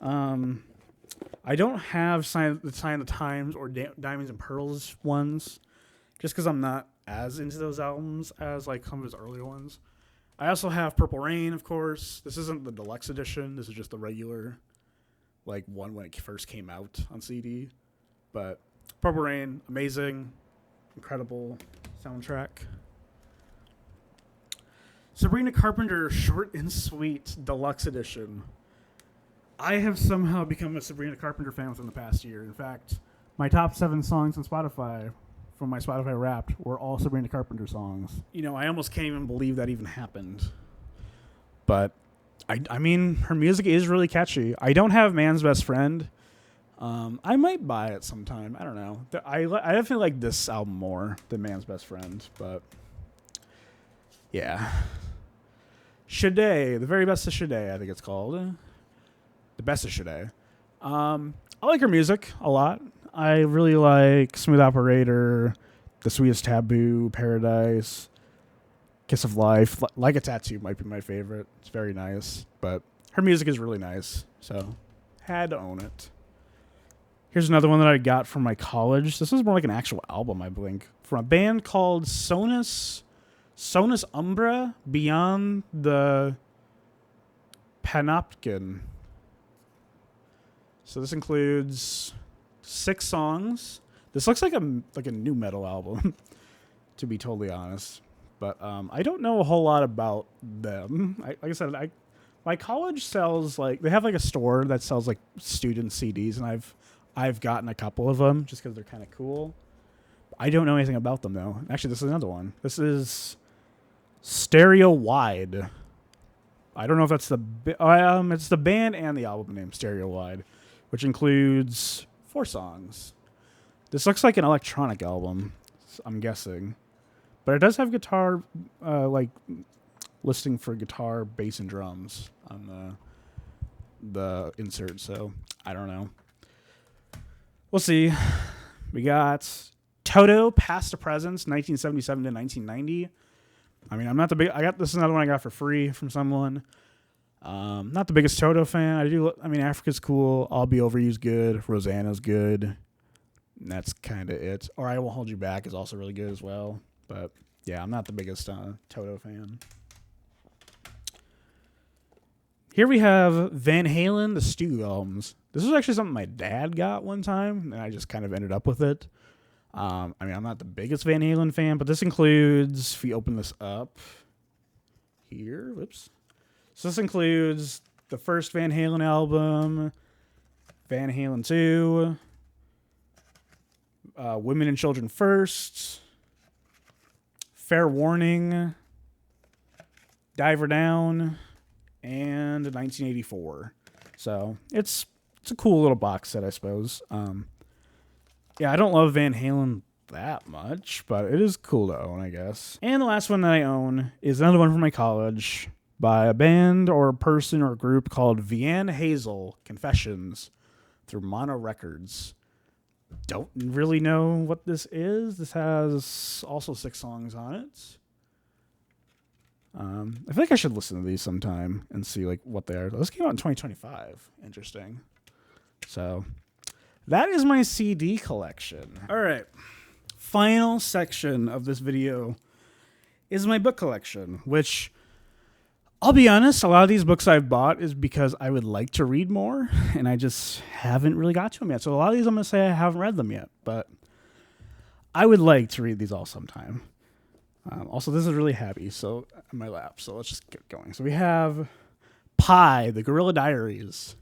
I don't have Sign of the Times or Diamonds and Pearls ones, just because I'm not as into those albums as like some of his earlier ones. I also have Purple Rain, of course. This isn't the deluxe edition. This is just the regular, like, one when it first came out on CD. But Purple Rain, amazing, incredible soundtrack. Sabrina Carpenter, Short and Sweet Deluxe Edition. I have somehow become a Sabrina Carpenter fan within the past year. In fact, my top 7 songs on Spotify from my Spotify Wrapped were all Sabrina Carpenter songs. You know, I almost can't even believe that even happened. But, I mean, her music is really catchy. I don't have Man's Best Friend. I might buy it sometime. I don't know. I definitely like this album more than Man's Best Friend. But, yeah. Sade, the very best of Sade, I think it's called. The best of Sade. I like her music a lot. I really like Smooth Operator, The Sweetest Taboo, Paradise, Kiss of Life. Like a Tattoo might be my favorite. It's very nice, but her music is really nice, so had to own it. Here's another one that I got from my college. This is more like an actual album, I think, from a band called Sonus Umbra Beyond the Panopticon. So this includes 6 songs. This looks like a new metal album, to be totally honest. But I don't know a whole lot about them. Like I said, my college sells they have like a store that sells like student CDs, and I've gotten a couple of them just because they're kind of cool. I don't know anything about them though. Actually, this is another one. This is Stereo Wide. I don't know if that's it's the band and the album name, Stereo Wide, which includes 4 songs. This looks like an electronic album, I'm guessing. But it does have guitar, listing for guitar, bass, and drums on the insert, so I don't know. We'll see. We got Toto, Past to Presents, 1977 to 1990. I mean, this is another one I got for free from someone. Not the biggest Toto fan. I mean, Africa's cool. I'll Be Over You's good. Rosanna's good. And that's kind of it. Or I Won't Hold You Back is also really good as well. But yeah, I'm not the biggest Toto fan. Here we have Van Halen, the Stew albums. This was actually something my dad got one time, and I just kind of ended up with it. I mean, I'm not the biggest Van Halen fan, but this includes, if we open this up here, whoops. So this includes the first Van Halen album, Van Halen 2, Women and Children First, Fair Warning, Diver Down, and 1984. So it's a cool little box set, I suppose. Yeah, I don't love Van Halen that much, but it is cool to own, I guess. And the last one that I own is another one from my college by a band or a person or a group called Vianne Hazel Confessions through Mono Records. Don't really know what this is. This has also 6 songs on it. I feel like I should listen to these sometime and see like what they are. This came out in 2025. Interesting. So that is my CD collection. All right. Final section of this video is my book collection, which I'll be honest, a lot of these books I've bought is because I would like to read more, and I just haven't really got to them yet. So a lot of these I'm going to say I haven't read them yet, but I would like to read these all sometime. Also, this is really heavy, so in my lap, so let's just get going. So we have Pi, the Gorilla Diaries.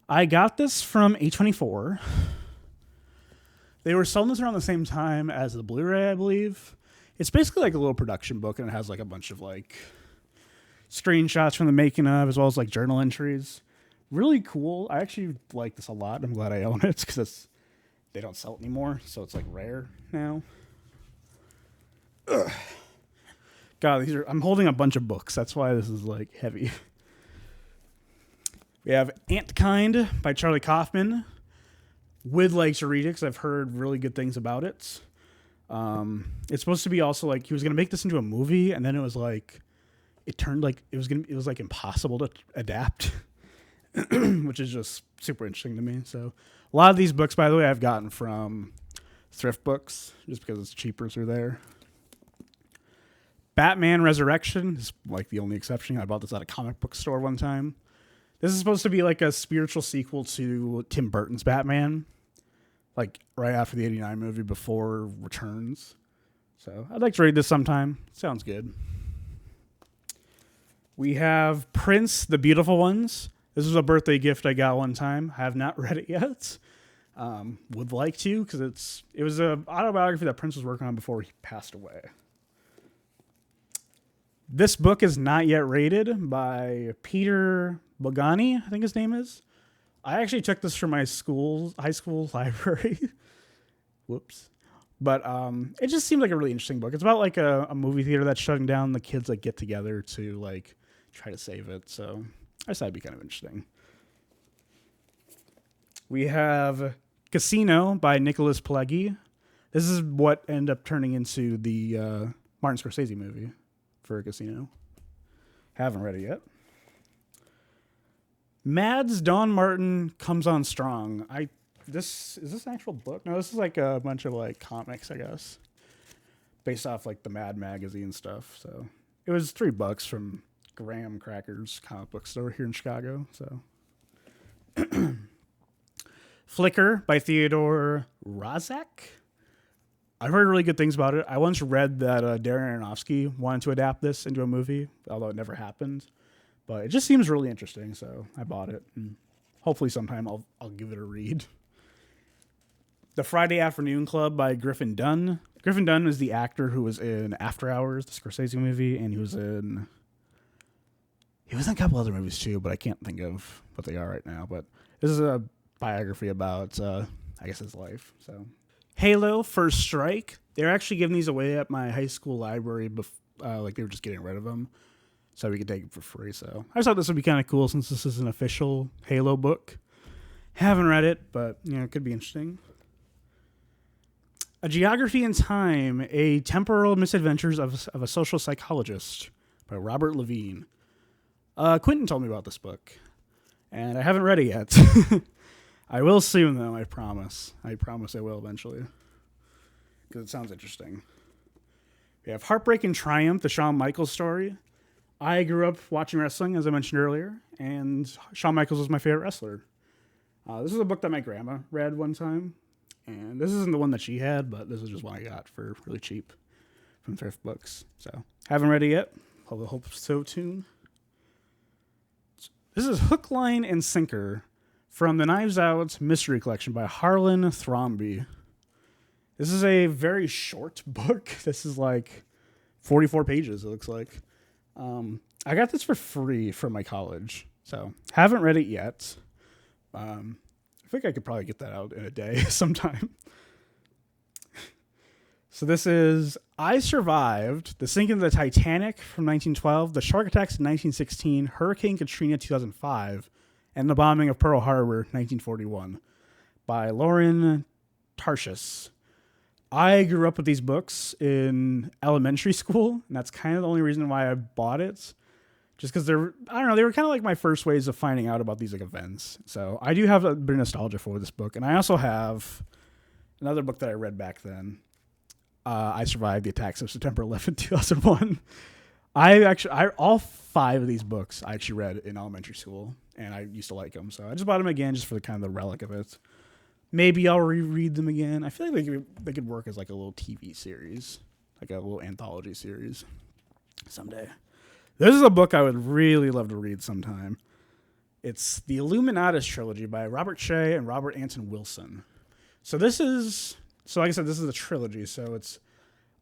I got this from A24. They were selling this around the same time as the Blu-ray, I believe. It's basically like a little production book, and it has like a bunch of like screenshots from the making of, as well as like journal entries. Really cool. I actually like this a lot. I'm glad I own it because they don't sell it anymore, so it's like rare now. Ugh. God, I'm holding a bunch of books. That's why this is like heavy. We have Antkind by Charlie Kaufman. Would like to read it because I've heard really good things about it. It's supposed to be also like he was gonna make this into a movie, and then it was like it turned like it was like impossible to adapt, which is just super interesting to me. So a lot of these books, by the way, I've gotten from thrift books just because it's cheaper through there. Batman Resurrection is like the only exception. I bought this at a comic book store one time. This is supposed to be like a spiritual sequel to Tim Burton's Batman, like right after the 89 movie before Returns. So I'd like to read this sometime. Sounds good. We have Prince, The Beautiful Ones. This was a birthday gift I got one time. I have not read it yet. Would like to because it was an autobiography that Prince was working on before he passed away. This book is not yet rated by Peter Bogani, I think his name is. I actually took this from my high school library. Whoops. But it just seemed like a really interesting book. It's about like a movie theater that's shutting down. The kids like get together to like try to save it. So I thought it'd be kind of interesting. We have Casino by Nicholas Pileggi. This is what ended up turning into the Martin Scorsese movie for Casino. Haven't read it yet. Mads Don Martin Comes On Strong. Is this an actual book? No, this is like a bunch of like comics, I guess, based off like the Mad magazine stuff. So it was $3 from Graham Cracker's comic book store here in Chicago. So Flicker by Theodore Rozak. I've heard really good things about it. I once read that Darren Aronofsky wanted to adapt this into a movie, although it never happened. But it just seems really interesting, so I bought it. And hopefully sometime I'll give it a read. The Friday Afternoon Club by Griffin Dunn. Griffin Dunn is the actor who was in After Hours, the Scorsese movie, and he was in a couple other movies too, but I can't think of what they are right now. But this is a biography about, I guess, his life. So Halo First Strike. They're actually giving these away at my high school library. Like they were just getting rid of them, so we could take them for free. So I thought this would be kind of cool since this is an official Halo book. Haven't read it, but it could be interesting. A Geography in Time: A Temporal Misadventures of a Social Psychologist by Robert Levine. Quentin told me about this book, and I haven't read it yet. I will soon, though, I promise. I promise I will eventually, because it sounds interesting. We have Heartbreak and Triumph, the Shawn Michaels story. I grew up watching wrestling, as I mentioned earlier, and Shawn Michaels was my favorite wrestler. This is a book that my grandma read one time, and this isn't the one that she had, but this is just one I got for really cheap from thrift books. So, haven't read it yet. Hope so soon. This is Hook, Line, and Sinker from the Knives Out Mystery Collection by Harlan Thrombey. This is a very short book. This is like 44 pages, it looks like. I got this for free from my college, so haven't read it yet. I think I could probably get that out in a day sometime. So this is I Survived, The Sinking of the Titanic from 1912, The Shark Attacks in 1916, Hurricane Katrina 2005, and The Bombing of Pearl Harbor 1941 by Lauren Tarshis. I grew up with these books in elementary school, and that's kind of the only reason why I bought it. Just because I don't know, they were kind of like my first ways of finding out about these like events. So I do have a bit of nostalgia for this book, and I also have another book that I read back then. I survived the attacks of September 11th, 2001. All 5 of these books I actually read in elementary school, and I used to like them. So I just bought them again just for the kind of the relic of it. Maybe I'll reread them again. I feel like they could work as like a little TV series, like a little anthology series someday. This is a book I would really love to read sometime. It's the Illuminatus trilogy by Robert Shea and Robert Anton Wilson. So like I said, this is a trilogy. So it's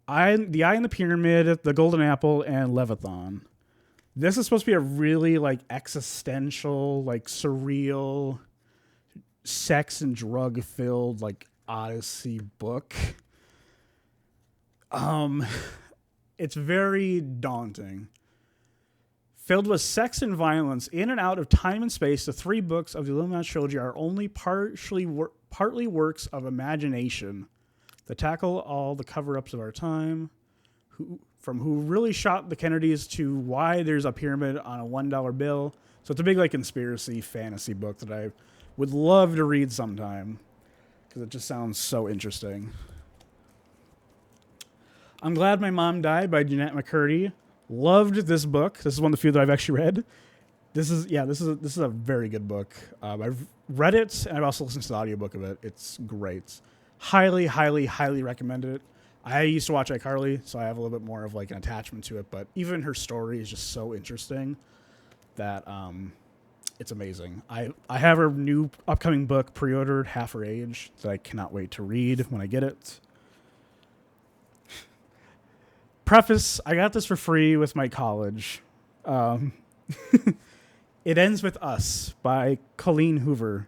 The Eye in the Pyramid, The Golden Apple, and Leviathan. This is supposed to be a really like existential, like surreal, sex and drug filled like odyssey book. It's very daunting. Filled with sex and violence in and out of time and space, the 3 books of the Illuminatus trilogy are only partly works of imagination that tackle all the cover-ups of our time, from who really shot the Kennedys to why there's a pyramid on a $1 bill. So it's a big like conspiracy fantasy book that I would love to read sometime because it just sounds so interesting. I'm Glad My Mom Died by Jeanette McCurdy. Loved this book. This is one of the few that I've actually read. This is a very good book. I've read it, and I've also listened to the audiobook of it. It's great. Highly, highly, highly recommend it. I used to watch iCarly, so I have a little bit more of like an attachment to it, but even her story is just so interesting that it's amazing. I have her new upcoming book pre-ordered, Half Her Age, that I cannot wait to read when I get it. Preface, I got this for free with my college. It Ends With Us by Colleen Hoover.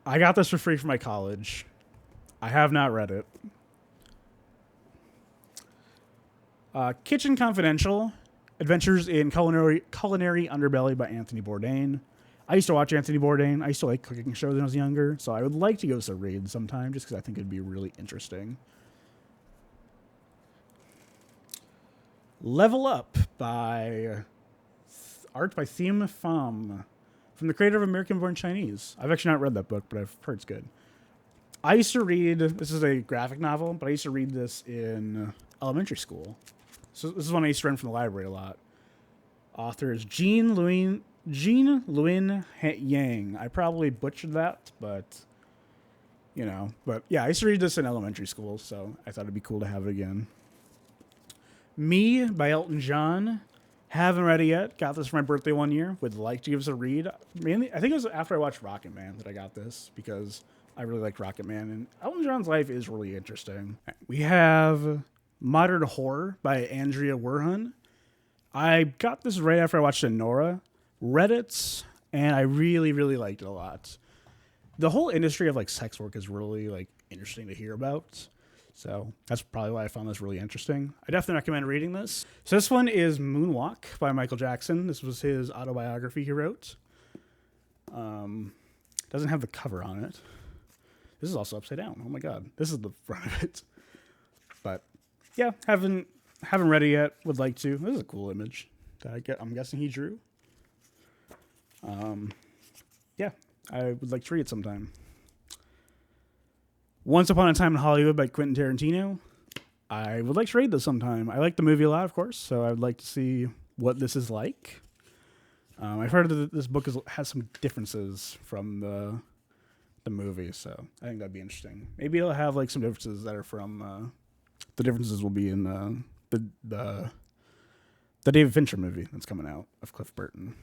I got this for free from my college. I have not read it. Kitchen Confidential, Adventures in Culinary Underbelly by Anthony Bourdain. I used to watch Anthony Bourdain. I used to like cooking shows when I was younger, so I would like to go to a read sometime just because I think it'd be really interesting. Level Up by art by Thiem Pham from the creator of American Born Chinese. I've actually not read that book, but I've heard it's good. I used to read, this is a graphic novel, but I used to read this in elementary school. So this is one I used to rent from the library a lot. Author is Jean Luyên Yang. I probably butchered that, but yeah, I used to read this in elementary school, so I thought it'd be cool to have it again. Me by Elton John. Haven't read it yet. Got this for my birthday one year. Would like to give us a read. Mainly, I think it was after I watched Rocket Man that I got this because I really liked Rocket Man, and Elton John's life is really interesting. We have Modern Horror by Andrea Werhun. I got this right after I watched Nora. Read it, and I really, really liked it a lot. The whole industry of like sex work is really like interesting to hear about. So that's probably why I found this really interesting. I definitely recommend reading this. So this one is Moonwalk by Michael Jackson. This was his autobiography he wrote. Doesn't have the cover on it. This is also upside down. Oh my god. This is the front of it. But yeah, haven't read it yet. Would like to. This is a cool image that I'm guessing he drew. Yeah, I would like to read it sometime. Once Upon a Time in Hollywood by Quentin Tarantino. I would like to read this sometime. I like the movie a lot, of course, so I would like to see what this is like. I've heard that this book has some differences from the movie, so I think that'd be interesting. Maybe it'll have like some differences that are from the differences will be in the David Fincher movie that's coming out of Cliff Burton.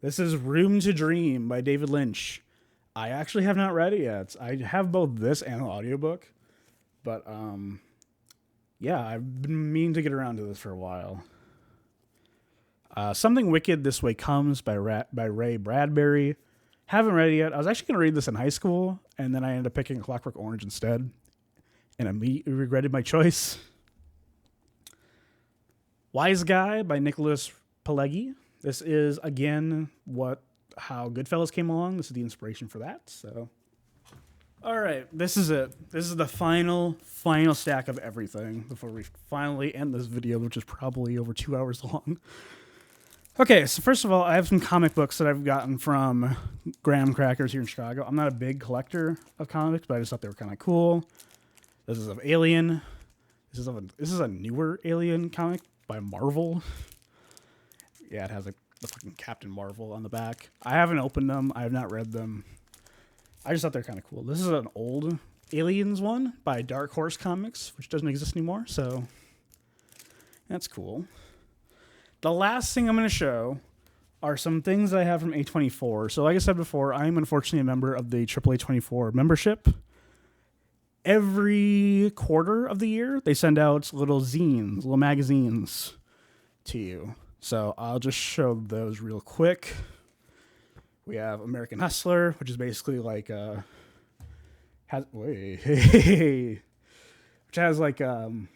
This is Room to Dream by David Lynch. I actually have not read it yet. I have both this and an audiobook. But, yeah, I've been meaning to get around to this for a while. Something Wicked This Way Comes by Ray Bradbury. Haven't read it yet. I was actually going to read this in high school, and then I ended up picking Clockwork Orange instead. And I immediately regretted my choice. Wise Guy by Nicholas Pileggi. This is, again, how Goodfellas came along. This is the inspiration for that. So, All right, this is it. This is the final stack of everything before we finally end this video, which is probably over 2 hours long. Okay, so first of all, I have some comic books that I've gotten from Graham Crackers here in Chicago. I'm not a big collector of comics, but I just thought they were kind of cool. This is of Alien. This is a newer Alien comic by Marvel. Yeah, it has like the fucking Captain Marvel on the back. I haven't opened them. I have not read them. I just thought they're kind of cool. This is an old Aliens one by Dark Horse Comics, which doesn't exist anymore, so that's cool. The last thing I'm going to show are some things I have from A24. So like I said before, I'm unfortunately a member of the AAA24 membership. Every quarter of the year, they send out little zines, little magazines to you. So I'll just show those real quick. We have American Hustler, which is basically like which has like it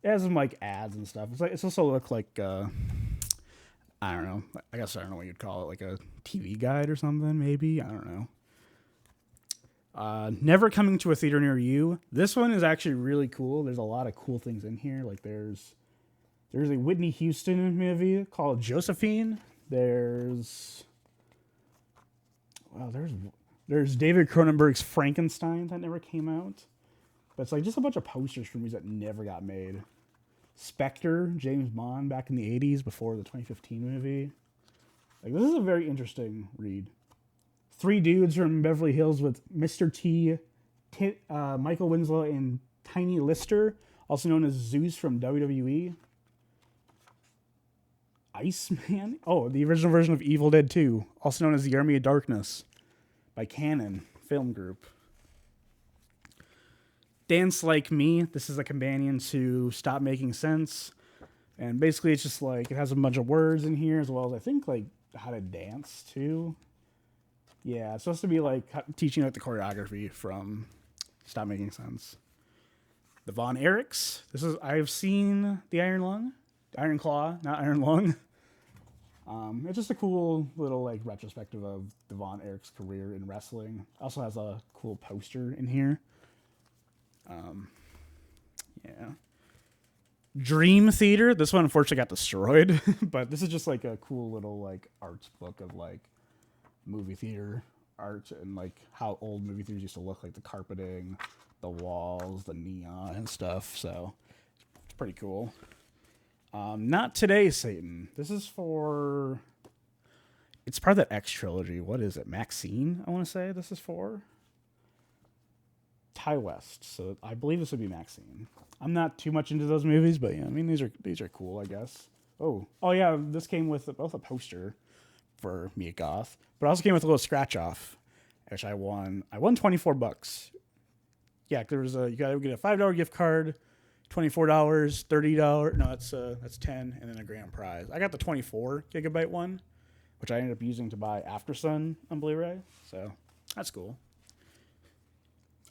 has some like ads and stuff. It's also look like I don't know. I guess I don't know what you'd call it, like a TV guide or something. Maybe I don't know. Never Coming to a Theater Near You. This one is actually really cool. There's a lot of cool things in here. Like there's a Whitney Houston movie called Josephine. There's David Cronenberg's Frankenstein that never came out. But it's like just a bunch of posters for movies that never got made. Spectre, James Bond back in the 80s before the 2015 movie. Like this is a very interesting read. Three Dudes from Beverly Hills with Mr. T, Michael Winslow, and Tiny Lister, also known as Zeus from WWE. Iceman? Oh, the original version of Evil Dead 2, also known as The Army of Darkness, by Canon Film Group. Dance Like Me. This is a companion to Stop Making Sense. And basically it's just like, it has a bunch of words in here, as well as I think like how to dance too. Yeah, it's supposed to be like teaching like the choreography from Stop Making Sense. The Von Erichs. I've seen the Iron Claw, not Iron Lung. It's just a cool little like retrospective of the Von Erich's career in wrestling. Also has a cool poster in here. Yeah. Dream Theater. This one unfortunately got destroyed, but this is just like a cool little like arts book of like movie theater art and like how old movie theaters used to look, like the carpeting, the walls, the neon and stuff. So it's pretty cool. Not Today, Satan. This is for... It's part of that X trilogy. What is it? Maxine, I want to say this is for. Ty West. So I believe this would be Maxine. I'm not too much into those movies, but yeah, I mean, these are cool, I guess. Oh yeah, this came with both a poster for Mia Goth, but also came with a little scratch off, which I won. I won $24. Yeah, there was you gotta get a $5 gift card, $24, $30. No, that's 10, and then a grand prize. I got the 24 gigabyte one, which I ended up using to buy After Sun on Blu-ray. So that's cool.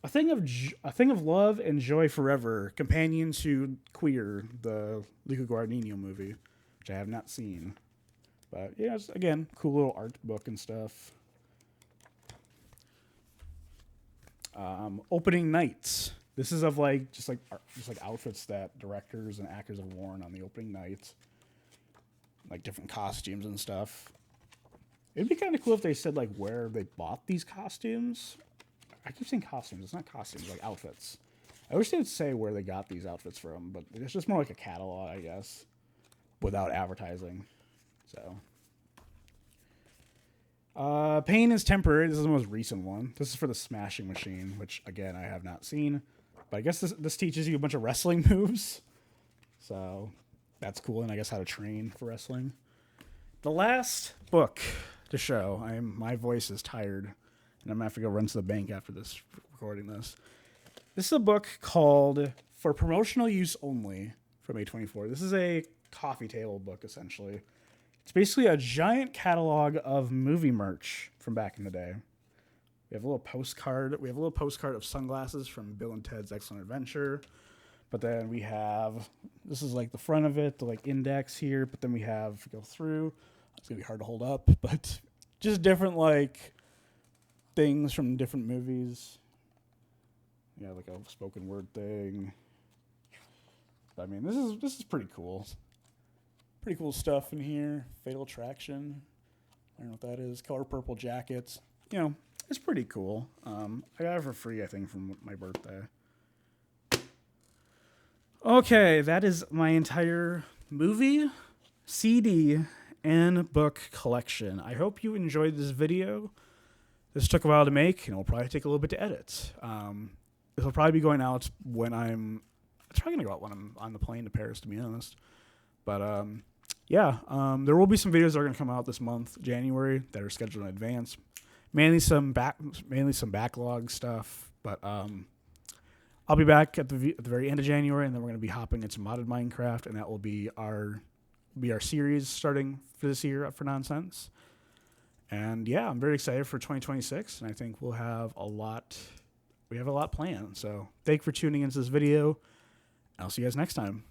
A Thing of Love and Joy Forever, companion to Queer, the Luca Guadagnino movie, which I have not seen. But yeah, it's, again, cool little art book and stuff. Opening nights. This is of like just like outfits that directors and actors have worn on the opening night, like different costumes and stuff. It'd be kind of cool if they said like where they bought these costumes. I keep saying costumes. It's not costumes, like outfits. I wish they would say where they got these outfits from, but it's just more like a catalog, I guess, without advertising. So, Pain is Temporary. This is the most recent one. This is for the Smashing Machine, which again I have not seen, but I guess this teaches you a bunch of wrestling moves. So that's cool, and I guess how to train for wrestling. The last book to show. My voice is tired. And I'm going to have to go run to the bank after this, recording this. This is a book called For Promotional Use Only from A24. This is a coffee table book, essentially. It's basically a giant catalog of movie merch from back in the day. We have a little postcard. We have a little postcard of sunglasses from Bill and Ted's Excellent Adventure. But then we have, this is like the front of it, the like index here. But then we have, go through, it's going to be hard to hold up, but just different like things from different movies. Yeah, like a spoken word thing. I mean, this is pretty cool. Pretty cool stuff in here. Fatal Attraction. I don't know what that is. Color Purple Jackets. You know, it's pretty cool. I got it for free, I think, from my birthday. Okay, that is my entire movie, CD, and book collection. I hope you enjoyed this video. This took a while to make, and it'll probably take a little bit to edit. This will probably be going out when it's probably going to go out when I'm on the plane to Paris, to be honest. But, yeah, there will be some videos that are going to come out this month, January, that are scheduled in advance. Mainly some backlog stuff, but I'll be back at the very end of January, and then we're going to be hopping into modded Minecraft, and that will be our series starting for this year up for Nonsense. And yeah, I'm very excited for 2026, and I think we'll have a lot. We have a lot planned. So thank you for tuning into this video. I'll see you guys next time.